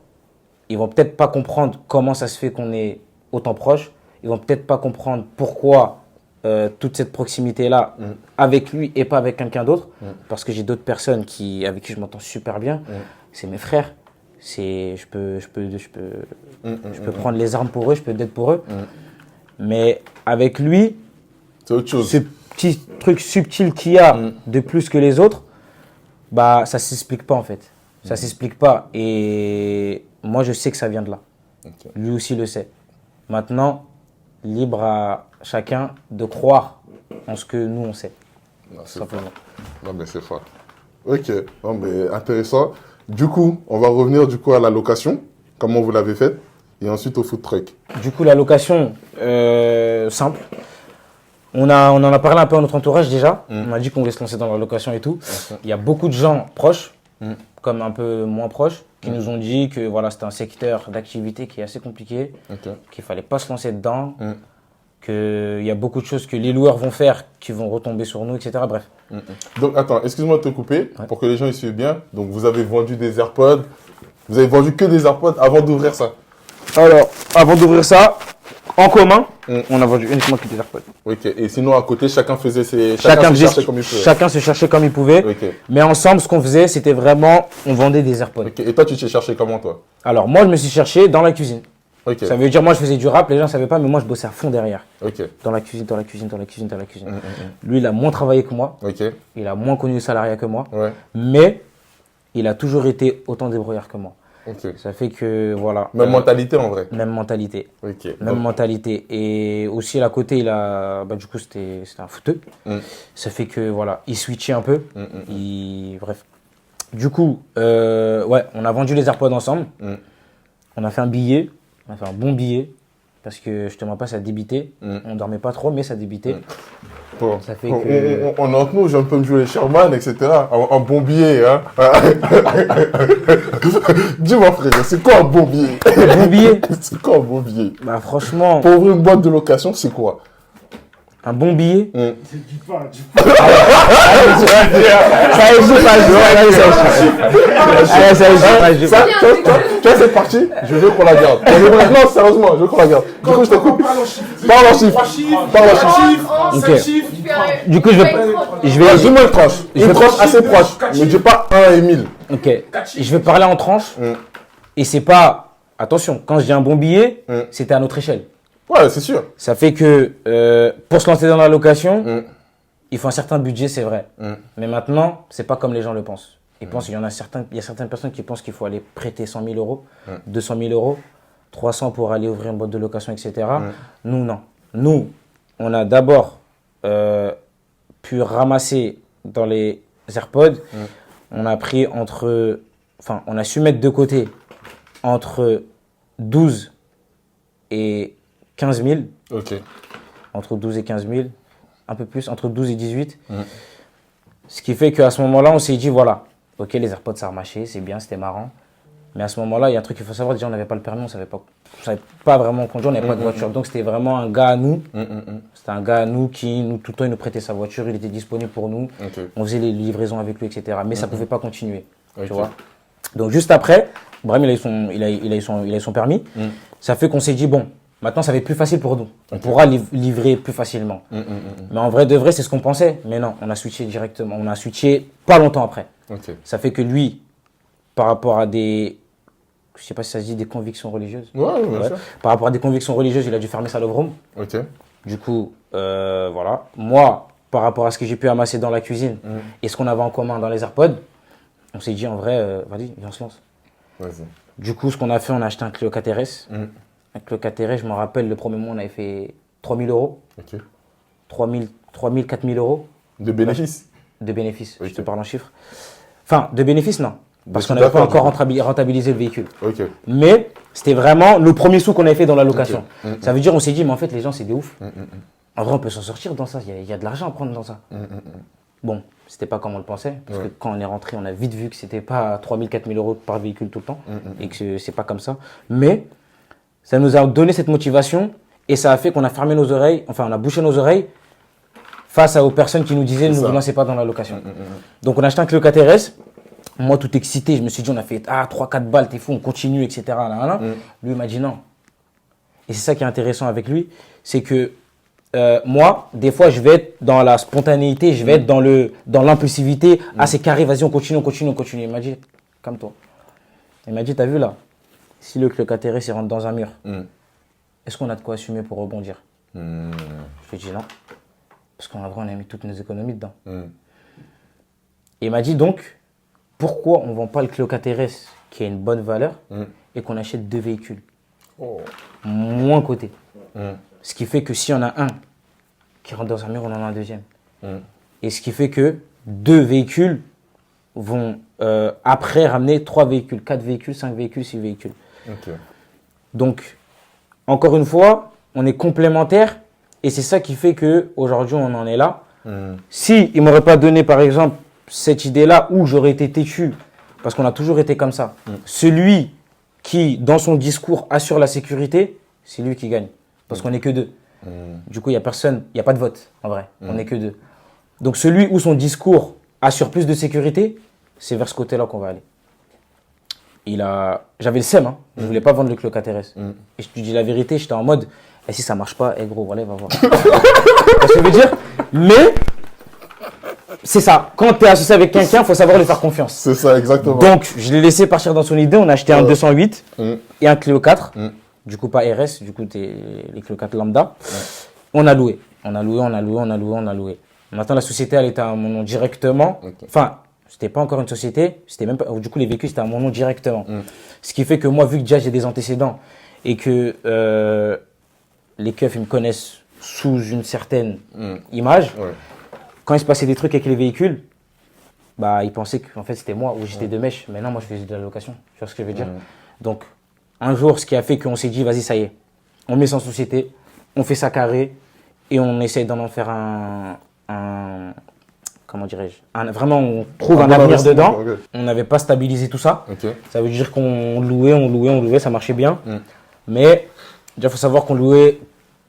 ils vont peut-être pas comprendre comment ça se fait qu'on est autant proches. Ils vont peut-être pas comprendre pourquoi toute cette proximité-là avec lui et pas avec quelqu'un d'autre. Parce que j'ai d'autres personnes avec qui je m'entends super bien. C'est mes frères. Je peux prendre les armes pour eux, je peux être pour eux. Mais avec lui, c'est autre chose. ce petit truc subtil qu'il y a de plus que les autres, bah ça s'explique pas en fait. Ça s'explique pas. Et moi, je sais que ça vient de là. Lui aussi le sait. Maintenant, libre à chacun de croire en ce que nous, on sait. Non, c'est fort. Non, mais c'est fort. Ok, non, mais intéressant. Du coup, on va revenir à la location, comment vous l'avez faite, et ensuite au food truck. Du coup, la location, simple. On en a parlé un peu à notre entourage déjà. On m'a dit qu'on voulait se lancer dans la location et tout. Il y a beaucoup de gens proches, comme un peu moins proches, qui nous ont dit que voilà, c'était un secteur d'activité qui est assez compliqué, qu'il fallait pas se lancer dedans, qu'il y a beaucoup de choses que les loueurs vont faire qui vont retomber sur nous, etc. Bref. Donc, attends, excuse-moi de te couper, pour que les gens y suivent bien. Donc, vous avez vendu des AirPods. Vous avez vendu que des AirPods avant d'ouvrir ça? Alors, avant d'ouvrir ça, en commun, on a vendu uniquement que des AirPods. Ok, et sinon à côté, chacun faisait Chacun se cherchait comme il pouvait. Chacun se cherchait comme il pouvait. Mais ensemble, ce qu'on faisait, c'était vraiment, on vendait des AirPods. Ok, et toi, tu t'es cherché comment, toi? Alors, moi, je me suis cherché dans la cuisine. Ok. Ça veut dire, moi, je faisais du rap, les gens ne savaient pas, mais moi, je bossais à fond derrière. Ok. Dans la cuisine. Lui, il a moins travaillé que moi. Ok. Il a moins connu le salariat que moi. Ouais. Mais il a toujours été autant débrouillard que moi. Ok. Ça fait que, voilà. Même mentalité, en vrai. Même mentalité. Ok. Même mentalité. Et aussi, à côté, du coup, c'était un footeux. Ça fait que, voilà, il switchait un peu. Bref. Du coup, on a vendu les AirPods ensemble. On a fait un billet. On a fait un bon billet. parce que je te mens pas, ça débitait. On dormait pas trop, mais ça débitait. Bon. Ça fait que... On entre nous, j'ai un peu me jouer les Sherman, etc. Un bon billet, hein. Dis-moi, frère, c'est quoi un bon billet? Un bon billet? C'est quoi un bon billet? Bah franchement... Pour ouvrir une boîte de location, c'est quoi? Un bon billet? C'est du pain. Ça, tu vois, cette partie, je veux qu'on la garde. Non, sérieusement, je veux qu'on la garde. Du coup, je t'écoute. Parle en chiffres. Parle en chiffres. Du coup, je vais Dis-moi une tranche. Une tranche assez proche. Mais dis pas 1 et 1000. Ok. Je vais parler en tranches. Et c'est pas... Attention, quand je dis un bon billet, c'était à notre échelle. Ouais, c'est sûr. Ça fait que pour se lancer dans la location, il faut un certain budget, c'est vrai. Mais maintenant, c'est pas comme les gens le pensent. Ils pensent, il y a certaines personnes qui pensent qu'il faut aller prêter 100 000 euros, 200 000 euros, 300 pour aller ouvrir une boîte de location, etc. Nous, non. Nous, on a d'abord pu ramasser dans les AirPods. On a pris on a su mettre de côté entre 12 et 15 000. Ok. Entre 12 et 15 000. Un peu plus, entre 12 et 18. Ce qui fait qu'à ce moment-là, on s'est dit, voilà, ok, les AirPods, ça a marché, c'est bien, c'était marrant. Mais à ce moment-là, il y a un truc qu'il faut savoir, déjà, on n'avait pas le permis, on savait pas vraiment conduire, on n'avait pas de voiture. Donc, c'était vraiment un gars à nous. C'était un gars à nous qui, tout le temps, il nous prêtait sa voiture, il était disponible pour nous. On faisait les livraisons avec lui, etc. Mais ça ne pouvait pas continuer, tu vois. Donc, juste après, Brahim, il a eu son permis. Ça fait qu'on s'est dit, bon, maintenant, ça va être plus facile pour nous. On pourra livrer plus facilement. Mais en vrai de vrai, c'est ce qu'on pensait. Mais non, on a switché directement. On a switché pas longtemps après. Ça fait que lui, par rapport à des... Je sais pas si ça se dit des convictions religieuses. Ouais, bien sûr. Par rapport à des convictions religieuses, il a dû fermer sa love room. Ok. Du coup, voilà. Moi, par rapport à ce que j'ai pu amasser dans la cuisine et ce qu'on avait en commun dans les AirPods, on s'est dit en vrai, vas-y, viens, on se lance. Vas-y. Du coup, ce qu'on a fait, on a acheté un Clio 4RS. Un Clio 4RS, je me rappelle, le premier mois, on avait fait 3 000 euros. Ok. 3 000, 4 000 euros. De bénéfices? De bénéfices, Ok. je te parle en chiffres. Enfin, de bénéfices, non. Parce De qu'on n'avait pas chiffre encore d'affaires, rentabilisé le véhicule. Ok. Mais c'était vraiment le premier sou qu'on avait fait dans la location. Ça veut dire, on s'est dit, mais en fait, les gens, c'est des ouf. En vrai, on peut s'en sortir dans ça. Il y a de l'argent à prendre dans ça. Bon, c'était pas comme on le pensait. Parce que quand on est rentré, on a vite vu que c'était pas 3 000, 4 000 euros par véhicule tout le temps. Et que c'est pas comme ça. Mais ça nous a donné cette motivation. Et ça a fait qu'on a fermé nos oreilles. Enfin, on a bouché nos oreilles face aux personnes qui nous disaient, ne vous lancez pas dans la location. Donc, on a acheté un Clio 4RS. Moi, tout excité, je me suis dit, on a fait 3-4 balles, t'es fou, on continue, etc. Lui, il m'a dit non. Et c'est ça qui est intéressant avec lui, c'est que moi, des fois, je vais être dans la spontanéité, je vais être dans l'impulsivité. Ah, c'est carré, vas-y, on continue. Il m'a dit, calme-toi. Il m'a dit, t'as vu là, si le Clio 4RS il rentre dans un mur, est-ce qu'on a de quoi assumer pour rebondir? Je lui ai dit non. Parce qu'en vrai, on a mis toutes nos économies dedans. Et il m'a dit donc, pourquoi on ne vend pas le Clio 4RS qui a une bonne valeur et qu'on achète 2 véhicules moins cotés. Ce qui fait que si on a un qui rentre dans un mur, on en a un deuxième. Et ce qui fait que 2 véhicules vont après ramener 3 véhicules, 4 véhicules, 5 véhicules, 6 véhicules. Donc, encore une fois, on est complémentaires et c'est ça qui fait qu'aujourd'hui, on en est là. Si il ne m'aurait pas donné, par exemple, cette idée-là où j'aurais été têtu, parce qu'on a toujours été comme ça, celui qui, dans son discours, assure la sécurité, c'est lui qui gagne. Parce qu'on n'est que 2. Du coup, il n'y a personne, il n'y a pas de vote, en vrai. On n'est que 2. Donc, celui où son discours assure plus de sécurité, c'est vers ce côté-là qu'on va aller. J'avais le seum, hein. Je ne voulais pas vendre le Clio 4RS. Et je te dis la vérité, j'étais en mode, et si ça ne marche pas, gros, voilà, va voir. Tu vois ce que je veux dire? Mais, c'est ça. Quand tu es associé avec quelqu'un, il faut savoir lui faire confiance. C'est ça, exactement. Donc, je l'ai laissé partir dans son idée. On a acheté un 208 et un Clio 4. Du coup, pas RS, du coup, les Clio 4 lambda. On a loué. On a loué. Maintenant, la société, elle était à mon nom directement. Enfin, c'était pas encore une société. C'était même pas, du coup, les véhicules, c'était à mon nom directement. Ce qui fait que moi, vu que déjà j'ai des antécédents et que les keufs, ils me connaissent sous une certaine image, quand il se passait des trucs avec les véhicules, bah, ils pensaient qu'en fait c'était moi ou j'étais de mèche. Maintenant, moi je faisais de la location. Tu vois ce que je veux dire? Donc, un jour, ce qui a fait qu'on s'est dit, vas-y, ça y est, on met ça en société, on fait ça carré et on essaye d'en en faire comment dirais-je, vraiment on trouve un bon avenir investissement, dedans. ok. On n'avait pas stabilisé tout ça. Ok. Ça veut dire qu'on louait, ça marchait bien. Mais il faut savoir qu'on louait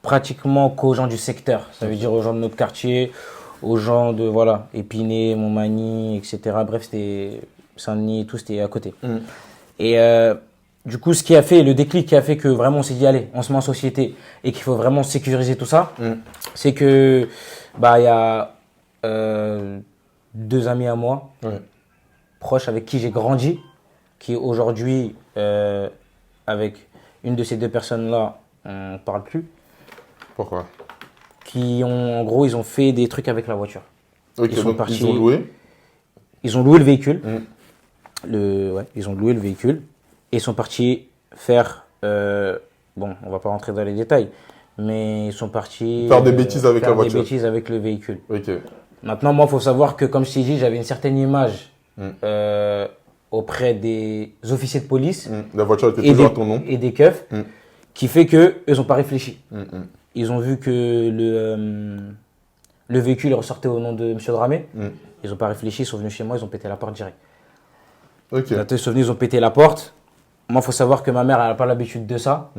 pratiquement qu'aux gens du secteur. Ça veut dire aux gens de notre quartier, aux gens de Épinay, Montmagny, etc. Bref, c'était Saint-Denis, tout, c'était à côté. Et du coup, le déclic qui a fait que vraiment on s'est dit, allez, on se met en société et qu'il faut vraiment sécuriser tout ça, c'est que il y a 2 amis à moi, proches avec qui j'ai grandi, qui aujourd'hui, avec une de ces 2 personnes-là, on ne parle plus. Pourquoi? En gros, ils ont fait des trucs avec la voiture. Ok, Ils sont donc partis- ils ont loué. Ils ont loué le véhicule. Ils ont loué le véhicule et ils sont partis faire. On va pas rentrer dans les détails, mais ils sont partis Faire des bêtises avec faire la voiture. Des bêtises avec le véhicule. Ok. Maintenant, moi, il faut savoir que, comme je t'ai dit, j'avais une certaine image auprès des officiers de police La voiture était et toujours à ton nom. des keufs, qui fait qu'eux n'ont pas réfléchi. Mm, Ils ont vu que le véhicule ressortait au nom de M. Dramé. Ils n'ont pas réfléchi, ils sont venus chez moi, ils ont pété la porte direct. Ok. Là, ils sont venus, ils ont pété la porte. Moi, il faut savoir que ma mère, elle n'a pas l'habitude de ça.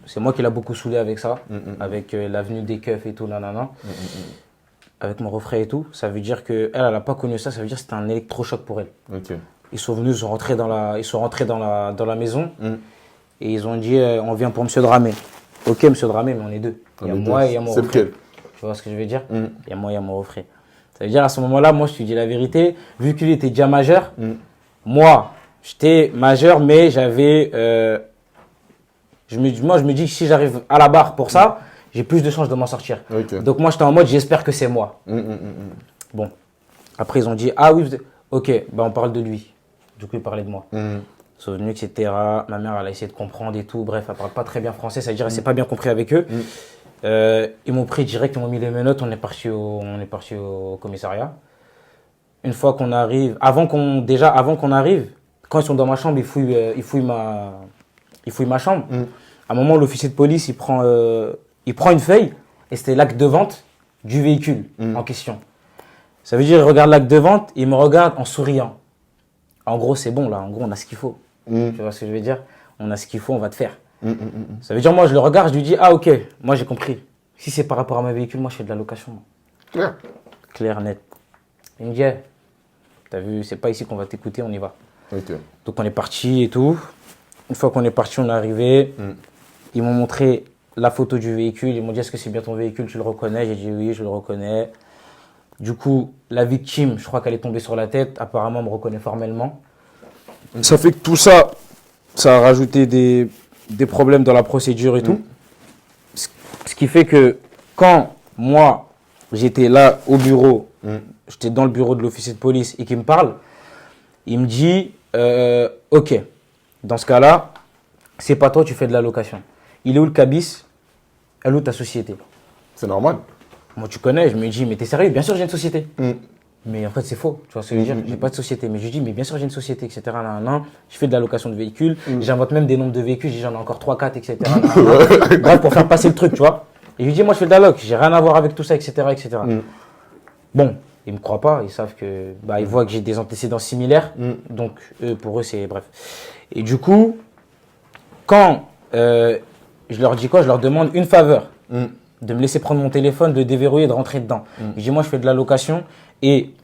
C'est moi qui l'ai beaucoup saoulé avec ça, avec l'avenue des keufs et tout, nanana. Avec mon refrain et tout. Ça veut dire qu'elle, elle n'a pas connu ça, ça veut dire que c'était un électrochoc pour elle. Ok. Ils sont venus, ils sont rentrés dans la maison et ils ont dit on vient pour M. Dramé. Ok, M. Dramé, mais on est 2. Il y a moi et il y a mon C'est refrain. lequel? Tu vois ce que je veux dire? Il y a moi et il y a mon refrain. Ça veut dire à ce moment-là, moi, je te dis la vérité, vu qu'il était déjà majeur, moi, j'étais majeur, mais j'avais. Je me dis que si j'arrive à la barre pour ça, j'ai plus de chances de m'en sortir. Ok. Donc moi, j'étais en mode j'espère que c'est moi. Bon. Après, ils ont dit ah oui, ok, on parle de lui. Du coup, ils parlaient de moi. Ils sont venus, etc. Ma mère, elle a essayé de comprendre et tout. Bref, elle parle pas très bien français, ça veut dire qu'elle s'est pas bien compris avec eux. Ils m'ont pris direct, ils m'ont mis les menottes, on est parti au commissariat. Une fois qu'on arrive, avant qu'on arrive, quand ils sont dans ma chambre, ils fouillent ma chambre. À un moment, l'officier de police, il prend une feuille et c'était l'acte de vente du véhicule en question. Ça veut dire, il regarde l'acte de vente, il me regarde en souriant. En gros, c'est bon là, en gros, on a ce qu'il faut. Tu vois ce que je veux dire? On a ce qu'il faut, on va te faire. Ça veut dire, moi, je le regarde, je lui dis, ah ok, moi j'ai compris. Si c'est par rapport à mon véhicule, moi je fais de la location. Moi. Clair. Clair, net. Il me dit, hey, t'as vu, c'est pas ici qu'on va t'écouter, on y va. Ok. Donc on est parti et tout. Une fois qu'on est parti, on est arrivé. Ils m'ont montré la photo du véhicule. Ils m'ont dit, est-ce que c'est bien ton véhicule, tu le reconnais? J'ai dit oui, je le reconnais. Du coup, la victime, je crois qu'elle est tombée sur la tête. Apparemment, elle me reconnaît formellement. Ça fait que tout ça, ça a rajouté des problèmes dans la procédure et tout. Ce qui fait que quand moi, j'étais là au bureau, j'étais dans le bureau de l'officier de police et qu'il me parle, il me dit, ok, dans ce cas-là, c'est pas toi, tu fais de la location. Il est où le cabis? Elle est où ta société? C'est normal. Moi, tu connais, je me dis, mais t'es sérieux? Bien sûr, j'ai une société. Mais en fait, c'est faux. Tu vois ce que je veux dire? J'ai pas de société. Mais je lui dis, mais bien sûr, j'ai une société, etc. Je fais de la location de véhicules. J'invente même des nombres de véhicules. Je dis, j'en ai encore 3, 4, etc. Bref, pour faire passer le truc, tu vois. Et je lui dis, moi, je fais de la loc. J'ai rien à voir avec tout ça, etc. etc. Bon, ils me croient pas. Ils savent que, ils voient que j'ai des antécédents similaires. Donc, pour eux, c'est bref. Et du coup, quand je leur dis quoi? Je leur demande une faveur. De me laisser prendre mon téléphone, de le déverrouiller et de rentrer dedans. Je dis, moi, je fais de la location et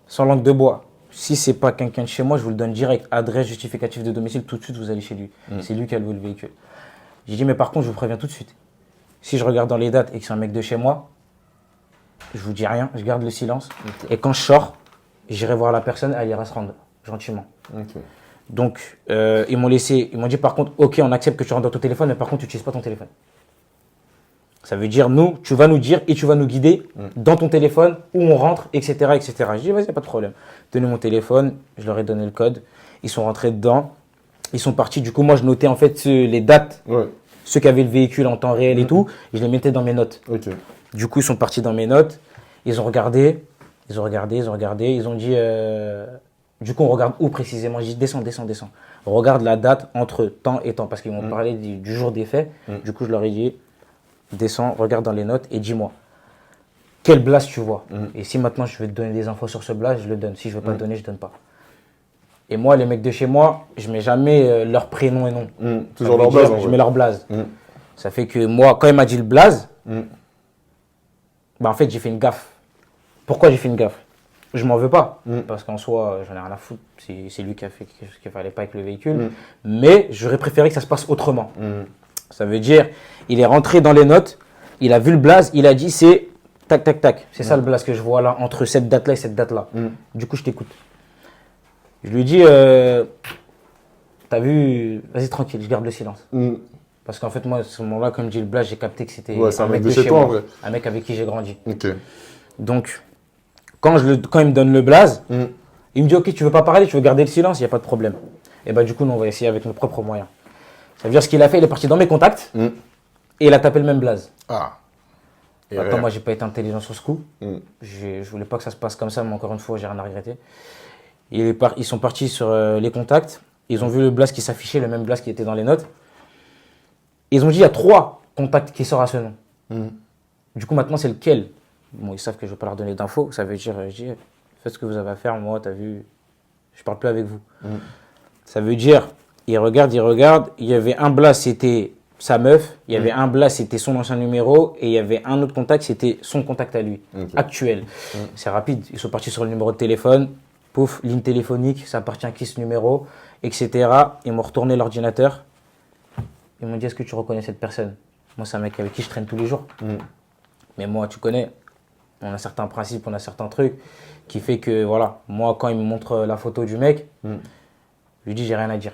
sans langue de bois. Si c'est pas quelqu'un de chez moi, je vous le donne direct. Adresse, justificatif de domicile, tout de suite, vous allez chez lui. C'est lui qui a loué le véhicule. J'ai dit, mais par contre, je vous préviens tout de suite. Si je regarde dans les dates et que c'est un mec de chez moi, je vous dis rien, je garde le silence. Et quand je sors, j'irai voir la personne, elle ira se rendre gentiment. Donc, ils m'ont dit par contre, ok, on accepte que tu rentres dans ton téléphone, mais par contre, tu n'utilises pas ton téléphone. Ça veut dire, tu vas nous dire et tu vas nous guider dans ton téléphone où on rentre, etc. etc. Je dis, vas-y, pas de problème. Donnez mon téléphone, je leur ai donné le code. Ils sont rentrés dedans. Ils sont partis. Du coup, moi, je notais en fait les dates, ceux qui avaient le véhicule en temps réel et tout. Et je les mettais dans mes notes. Du coup, ils sont partis dans mes notes. Ils ont regardé. Ils ont dit, Du coup, on regarde où précisément. Je dis descends, descends, descends. On regarde la date entre temps et temps parce qu'ils m'ont parlé du jour des faits. Du coup, je leur ai dit descends, regarde dans les notes et dis-moi quel blast tu vois. Et si maintenant je vais te donner des infos sur ce blast, je le donne. Si je ne veux pas te donner, je ne donne pas. Et moi, les mecs de chez moi, je ne mets jamais leur prénom et nom. Toujours leur blaze. Je mets leur blaze. Ça fait que moi, quand il m'a dit le blaze, bah en fait, j'ai fait une gaffe. Pourquoi j'ai fait une gaffe? Je m'en veux pas, parce qu'en soi, j'en ai rien à foutre. C'est lui qui a fait quelque chose qu'il ne fallait pas avec le véhicule. Mais j'aurais préféré que ça se passe autrement. Ça veut dire, il est rentré dans les notes, il a vu le blaze, il a dit c'est tac, tac, tac. C'est ça le blaze que je vois là, entre cette date-là et cette date-là. Du coup, je t'écoute. Je lui dis, t'as vu, vas-y tranquille, je garde le silence. Parce qu'en fait, moi, à ce moment-là, comme dit le blaze, j'ai capté que c'était un mec de chez toi, moi, un mec avec qui j'ai grandi. Ok. Donc, quand il me donne le blaze, il me dit, ok, tu veux pas parler, tu veux garder le silence, il n'y a pas de problème. Et bah du coup, nous, on va essayer avec nos propres moyens. Ça veut dire ce qu'il a fait, il est parti dans mes contacts et il a tapé le même blaze. Ah. Attends, moi, j'ai pas été intelligent sur ce coup. Je voulais pas que ça se passe comme ça, mais encore une fois, j'ai rien à regretter. Ils sont partis sur les contacts. Ils ont vu le blaze qui s'affichait, le même blaze qui était dans les notes. Ils ont dit il y a 3 contacts qui sortent à ce nom. Du coup, maintenant, c'est lequel? Bon, ils savent que je ne vais pas leur donner d'infos. Ça veut dire, je dis, faites ce que vous avez à faire. Moi, tu as vu, je parle plus avec vous. Ça veut dire, ils regardent. Il y avait un blaze, c'était sa meuf. Il y avait un blaze, c'était son ancien numéro. Et il y avait un autre contact, c'était son contact à lui, actuel. C'est rapide. Ils sont partis sur le numéro de téléphone. Pouf, ligne téléphonique, ça appartient à qui ce numéro, etc. Ils m'ont retourné l'ordinateur. Ils m'ont dit, est-ce que tu reconnais cette personne? Moi, c'est un mec avec qui je traîne tous les jours. Mais moi, tu connais, on a certains principes, on a certains trucs qui fait que, voilà, moi, quand il me montre la photo du mec, je lui dis, j'ai rien à dire.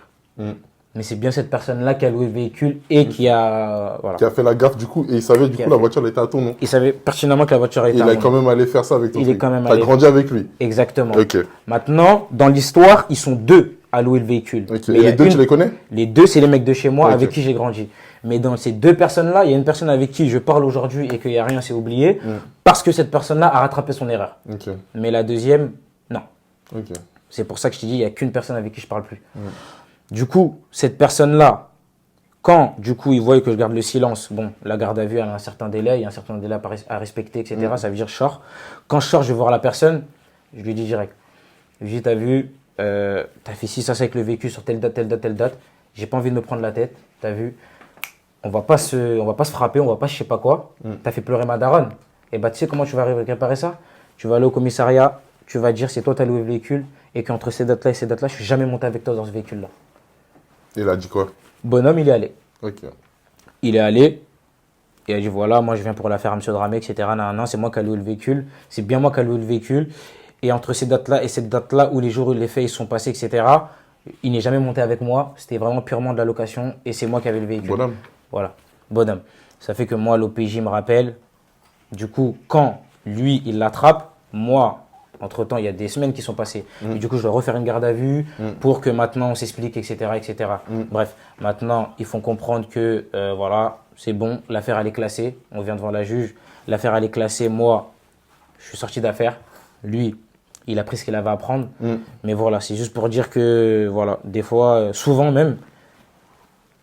Mais c'est bien cette personne-là qui a loué le véhicule et qui a, voilà. Qui a fait la gaffe du coup, et il savait du coup la voiture elle était à ton nom. Il savait pertinemment que la voiture était à mon nom. Il est quand même allé faire ça avec ton Il est quand même T'as allé. grandi avec lui. Exactement. Ok. Maintenant, dans l'histoire, ils sont 2 à louer le véhicule. Ok. Mais Et les deux, tu les connais? Les 2, c'est les mecs de chez moi Ok. avec qui j'ai grandi. Mais dans ces 2 personnes-là, il y a une personne avec qui je parle aujourd'hui et qu'il n'y a rien, c'est oublié, parce que cette personne-là a rattrapé son erreur. Ok. Mais la deuxième, non. Ok. C'est pour ça que je t'ai dit, il n'y a qu'une personne avec qui je parle plus. Du coup, cette personne-là, quand du coup il voit que je garde le silence, bon, la garde à vue elle a un certain délai, il y a un certain délai à respecter, etc. Ça veut dire je sors. Quand je sors, je vais voir la personne, je lui dis direct. Je lui dis, t'as vu, t'as fait ci, ça avec le véhicule sur telle date, telle date, telle date. J'ai pas envie de me prendre la tête, t'as vu. On va pas se frapper, on va pas je sais pas quoi. T'as fait pleurer ma daronne. Et bah tu sais comment tu vas réparer ça? Tu vas aller au commissariat, tu vas dire c'est toi t'as loué le véhicule et qu'entre ces dates-là et ces dates-là, je suis jamais monté avec toi dans ce véhicule-là. Il a dit quoi? Bonhomme, il est allé. Ok. Il est allé. Il a dit voilà, moi je viens pour l'affaire M. Dramé, etc. Non, c'est moi qui ai loué le véhicule. C'est bien moi qui ai loué le véhicule. Et entre ces dates-là et cette date-là où les jours où les faits ils sont passés, etc., il n'est jamais monté avec moi. C'était vraiment purement de la location et c'est moi qui avais le véhicule. Bonhomme. Voilà, bonhomme. Ça fait que moi, l'OPJ me rappelle. Du coup, quand lui, il l'attrape, moi, entre-temps, il y a des semaines qui sont passées. Et du coup, je dois refaire une garde à vue pour que maintenant on s'explique, etc. etc. Bref, maintenant, ils font comprendre que voilà, c'est bon, l'affaire elle est classée. On vient devant la juge. L'affaire elle est classée. Moi, je suis sorti d'affaire. Lui, il a pris ce qu'il avait à prendre. Mais voilà, c'est juste pour dire que, voilà, des fois, souvent même,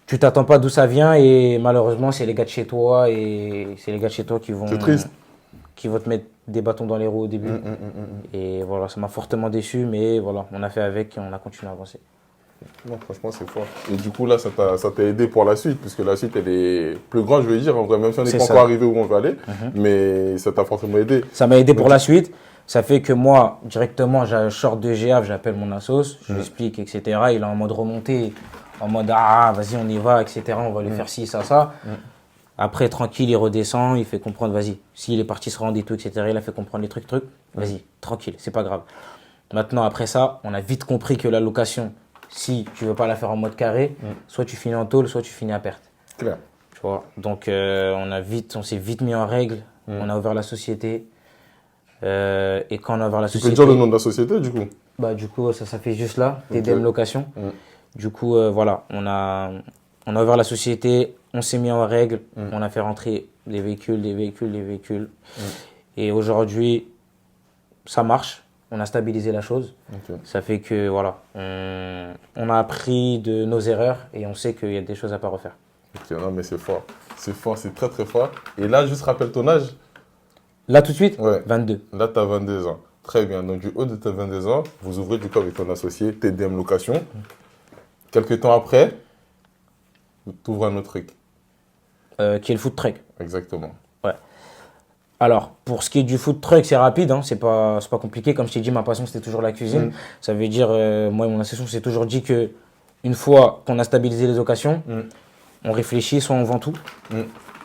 tu t'attends pas d'où ça vient et malheureusement, c'est les gars de chez toi et c'est les gars de chez toi qui vont, C'est triste. qui vont te mettre des bâtons dans les roues au début. Et voilà, ça m'a fortement déçu, mais voilà, on a fait avec et on a continué à avancer. Non, franchement, c'est fort. Et du coup, là, ça t'a aidé pour la suite, puisque la suite, elle est plus grande, je veux dire, en vrai, même si on n'est C'est pas ça. encore arrivé où on veut aller, mais ça t'a forcément aidé. Ça m'a aidé pour la suite. Ça fait que moi, directement, je sors de GAV, j'appelle mon assos, je lui explique, etc. Il est en mode remontée, en mode ah, vas-y, on y va, etc. On va lui faire ci, ça. Après, tranquille, il redescend, il fait comprendre, vas-y. S'il est parti se rendre et tout, etc., il a fait comprendre les trucs. Vas-y, tranquille, c'est pas grave. Maintenant, après ça, on a vite compris que la location, si tu veux pas la faire en mode carré, soit tu finis en tôle, soit tu finis à perte. Clair. Tu vois. Donc, on s'est vite mis en règle. On a ouvert la société. Et quand on a ouvert la Tu société. peux dire le nom de la société, du coup? Bah, du coup, ça fait juste là, TDM Location. Du coup, voilà, on a ouvert la société, on s'est mis en règle, on a fait rentrer les véhicules. Et aujourd'hui, ça marche. on a stabilisé la chose. Ok. Ça fait que voilà, on a appris de nos erreurs et on sait qu'il y a des choses à pas refaire. Ok, non, mais c'est fort. C'est fort, c'est très très fort. Et là, juste rappelle ton âge. Là tout de suite, Ouais. 22. Là, tu as 22 ans. Très bien. Donc, du haut de tes 22 ans, vous ouvrez du coup avec ton associé TDM Location. Quelques temps après, tu ouvres un autre truc. Qui est le food truck. Exactement. Alors, pour ce qui est du food truck, c'est rapide, hein, c'est pas compliqué. Comme je t'ai dit, ma passion, c'était toujours la cuisine. Ça veut dire, moi et mon association, on s'est toujours dit que une fois qu'on a stabilisé les occasions, on réfléchit, soit on vend tout,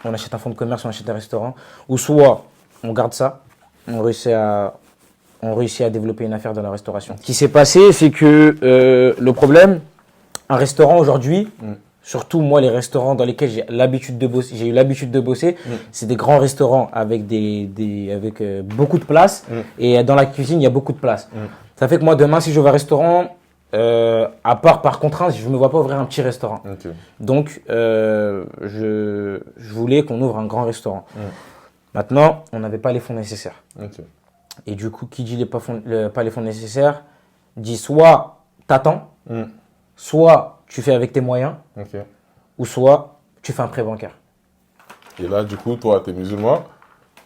on achète un fonds de commerce, on achète un restaurant, ou soit on garde ça, on réussit à développer une affaire dans la restauration. Ce qui s'est passé, c'est que le problème, un restaurant aujourd'hui, surtout moi, les restaurants dans lesquels j'ai eu l'habitude de bosser, c'est des grands restaurants avec beaucoup de place. Et dans la cuisine, il y a beaucoup de place. Ça fait que moi, demain, si j'ouvre un restaurant, à part par contrainte, je ne me vois pas ouvrir un petit restaurant. Ok. Donc, je voulais qu'on ouvre un grand restaurant. Maintenant, on n'avait pas les fonds nécessaires. Ok. Et du coup, qui dit pas les fonds nécessaires, dit soit t'attends, soit tu fais avec tes moyens, Ok. ou soit tu fais un prêt bancaire. Et là, du coup, toi, tu es musulman.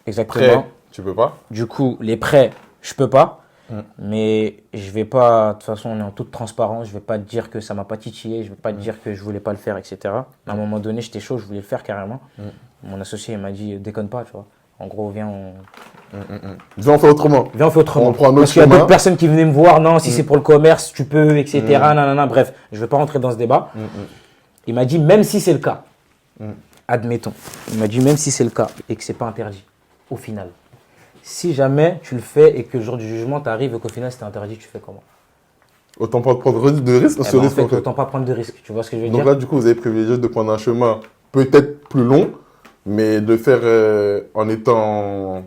Exactement. Prêt, tu peux pas. Du coup, les prêts, je peux pas. Mais je vais pas, de toute façon, on est en toute transparence. Je vais pas te dire que ça m'a pas titillé. Je vais pas te dire que je voulais pas le faire, etc. À un moment donné, j'étais chaud, je voulais le faire carrément. Mon associé il m'a dit, déconne pas, tu vois. En gros, viens, Viens, on fait autrement. on fait autrement. On prend un autre Parce qu'il y a chemin. d'autres personnes qui venaient me voir. Non, si c'est pour le commerce, tu peux, etc. Nanana. Bref, je vais pas rentrer dans ce débat. Il m'a dit, même si c'est le cas, admettons. Il m'a dit, même si c'est le cas et que c'est pas interdit, au final. Si jamais tu le fais et que le jour du jugement t'arrive et qu'au final c'était interdit, tu fais comment? Autant pas prendre de risque ou Eh ce ben, en risque fait, en fait. autant pas prendre de risques. Tu vois ce que je veux Donc dire? là, du coup, vous avez privilégié de prendre un chemin peut-être plus long, mais de faire en étant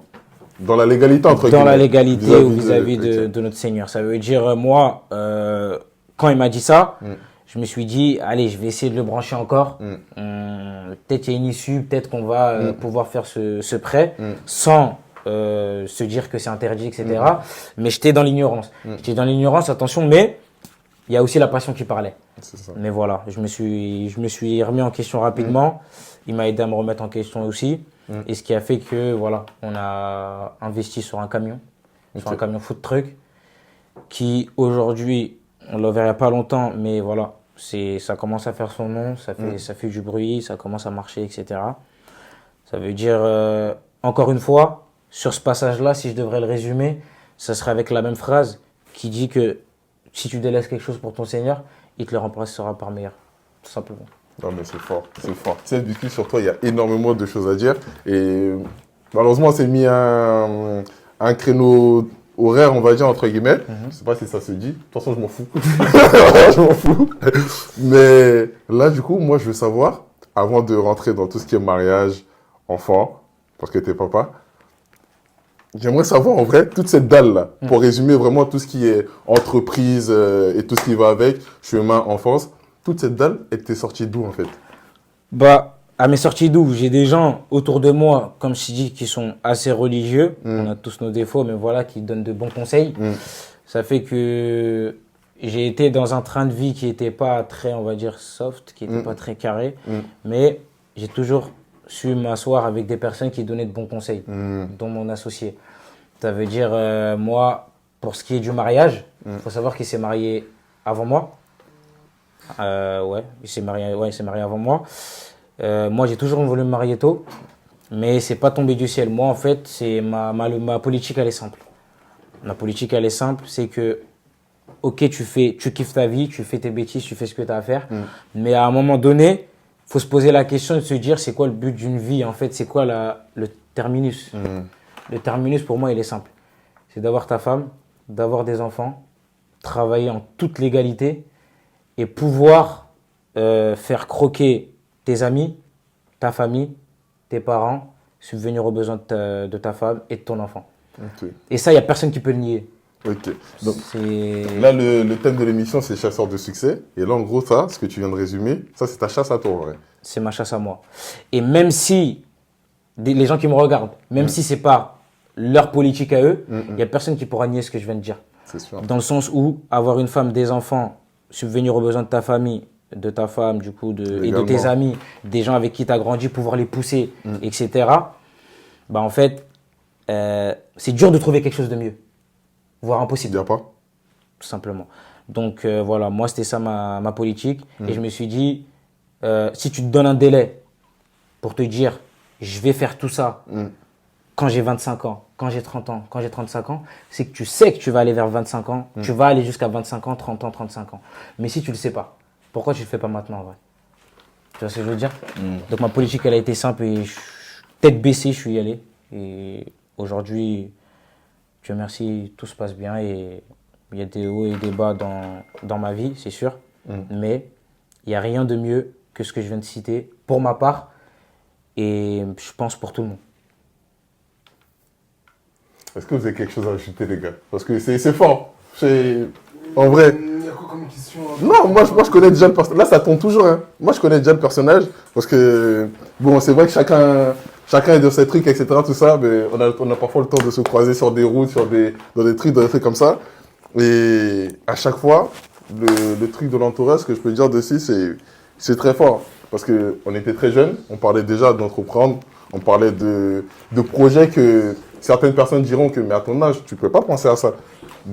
dans la légalité, entre Dans guillemets. la légalité ou vis-à-vis ok. de notre Seigneur. Ça veut dire, moi, quand il m'a dit ça, je me suis dit, allez, je vais essayer de le brancher encore. Peut-être il y a une issue, peut-être qu'on va pouvoir faire ce prêt sans se dire que c'est interdit, etc. Mais j'étais dans l'ignorance. J'étais dans l'ignorance, attention, mais il y a aussi la passion qui parlait. C'est ça. Mais voilà, je me suis remis en question rapidement. Il m'a aidé à me remettre en question aussi. Et ce qui a fait que, voilà, on a investi sur un camion, sur un camion food truck, qui aujourd'hui, on l'a ouvert il n'y a pas longtemps, mais voilà, ça commence à faire son nom, ça fait du bruit, ça commence à marcher, etc. Ça veut dire, encore une fois, sur ce passage-là, si je devrais le résumer, ça serait avec la même phrase qui dit que si tu délaisses quelque chose pour ton Seigneur, il te le remplacera par meilleur, tout simplement. Non, mais c'est fort, c'est fort. Tu sais, du coup, sur toi, il y a énormément de choses à dire. Et malheureusement, on s'est mis un créneau horaire, on va dire, entre guillemets. Je sais pas si ça se dit. De toute façon, je m'en fous. Je m'en fous. Mais là, du coup, moi, je veux savoir, avant de rentrer dans tout ce qui est mariage, enfant, parce que t'es papa, j'aimerais savoir, en vrai, toute cette dalle-là, pour résumer vraiment tout ce qui est entreprise et tout ce qui va avec, chemin, enfance. Toute cette dalle, elle t'est sortie d'où, en fait? Bah, à mes sorties d'où? J'ai des gens autour de moi, comme je dis, qui sont assez religieux. On a tous nos défauts, mais voilà, qui donnent de bons conseils. Ça fait que j'ai été dans un train de vie qui n'était pas très, on va dire, soft, qui n'était pas très carré. Mais j'ai toujours su m'asseoir avec des personnes qui donnaient de bons conseils, dont mon associé. Ça veut dire, moi, pour ce qui est du mariage, il faut savoir qu'il s'est marié avant moi. Il s'est marié avant moi. Moi, j'ai toujours voulu me marier tôt, mais c'est pas tombé du ciel. Moi, en fait, c'est ma politique, elle est simple. Ma politique, elle est simple, c'est que, ok, tu kiffes ta vie, tu fais tes bêtises, tu fais ce que tu as à faire, mais à un moment donné, faut se poser la question de se dire, c'est quoi le but d'une vie? En fait, c'est quoi le terminus? Le terminus, pour moi, il est simple. C'est d'avoir ta femme, d'avoir des enfants, travailler en toute légalité, et pouvoir faire croquer tes amis, ta famille, tes parents, subvenir aux besoins de ta femme et de ton enfant. Ok. Et ça, il n'y a personne qui peut le nier. Ok. Donc, C'est... là, le thème de l'émission, c'est chasseur de succès. Et là, en gros, ça, ce que tu viens de résumer, ça, c'est ta chasse à toi, en vrai. C'est ma chasse à moi. Et même si les gens qui me regardent, même si c'est pas leur politique à eux, il n'y a personne qui pourra nier ce que je viens de dire. C'est sûr. Dans le sens où avoir une femme, des enfants, subvenir aux besoins de ta famille, de ta femme, du coup, et de tes amis, des gens avec qui tu as grandi, pouvoir les pousser, etc. Bah en fait, c'est dur de trouver quelque chose de mieux, voire impossible. Il n'y a pas. Tout simplement. Donc voilà, moi c'était ça ma politique. Et je me suis dit, si tu te donnes un délai pour te dire, je vais faire tout ça quand j'ai 25 ans, quand j'ai 30 ans, quand j'ai 35 ans, c'est que tu sais que tu vas aller vers 25 ans, tu vas aller jusqu'à 25 ans, 30 ans, 35 ans. Mais si tu le sais pas, pourquoi tu le fais pas maintenant en vrai? Tu vois ce que je veux dire? Donc ma politique, elle a été simple et tête baissée, je suis y allé. Et aujourd'hui, Dieu merci, tout se passe bien et il y a des hauts et des bas dans ma vie, c'est sûr. Mais il n'y a rien de mieux que ce que je viens de citer pour ma part et je pense pour tout le monde. Est-ce que vous avez quelque chose à ajouter, les gars? Parce que c'est fort. En vrai. Il y a quoi comme question? Non, moi je connais déjà le personnage. Là, ça tombe toujours. Hein. Moi, je connais déjà le personnage. Parce que, bon, c'est vrai que chacun est de ses trucs, etc. Tout ça. Mais on a parfois le temps de se croiser sur des routes, dans des trucs comme ça. Et à chaque fois, le truc de l'entourage, ce que je peux dire dessus, c'est très fort. Parce qu'on était très jeunes. On parlait déjà d'entreprendre. On parlait de projets que certaines personnes diront que, mais à ton âge, tu ne peux pas penser à ça.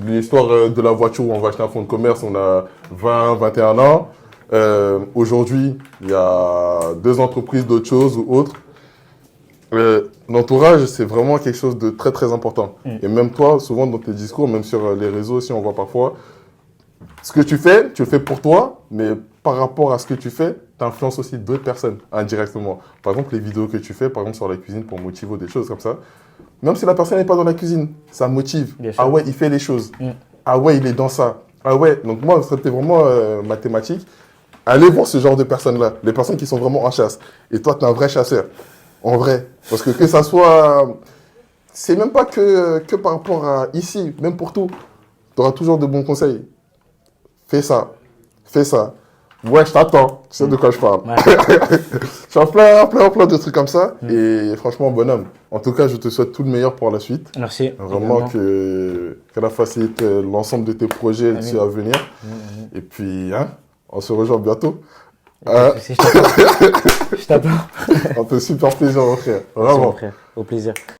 L'histoire de la voiture où on va acheter un fonds de commerce, on a 20, 21 ans. Aujourd'hui, il y a 2 entreprises d'autres choses ou autres. L'entourage, c'est vraiment quelque chose de très, très important. Et même toi, souvent dans tes discours, même sur les réseaux aussi, on voit parfois, ce que tu le fais pour toi, mais par rapport à ce que tu fais, tu influences aussi d'autres personnes indirectement. Par exemple, les vidéos que tu fais, par exemple sur la cuisine pour motiver ou des choses comme ça. Même si la personne n'est pas dans la cuisine, ça motive. Ah ouais, il fait les choses. Ah ouais, il est dans ça. Ah ouais, donc moi, c'était vraiment mathématique. Allez voir ce genre de personnes-là, les personnes qui sont vraiment en chasse. Et toi, tu es un vrai chasseur. En vrai. Parce que ça soit... C'est même pas que par rapport à ici, même pour tout. Tu auras toujours de bons conseils. Fais ça. Fais ça. Ouais, je t'attends. Tu sais de quoi je parle. Ouais. Je fais plein de trucs comme ça. Et franchement, bonhomme. En tout cas, je te souhaite tout le meilleur pour la suite. Merci. Vraiment que la facilite l'ensemble de tes projets à venir. Et puis, hein, on se rejoint bientôt. Je t'attends. On te super plaisir, mon frère. Vraiment. Merci, mon frère. Au plaisir.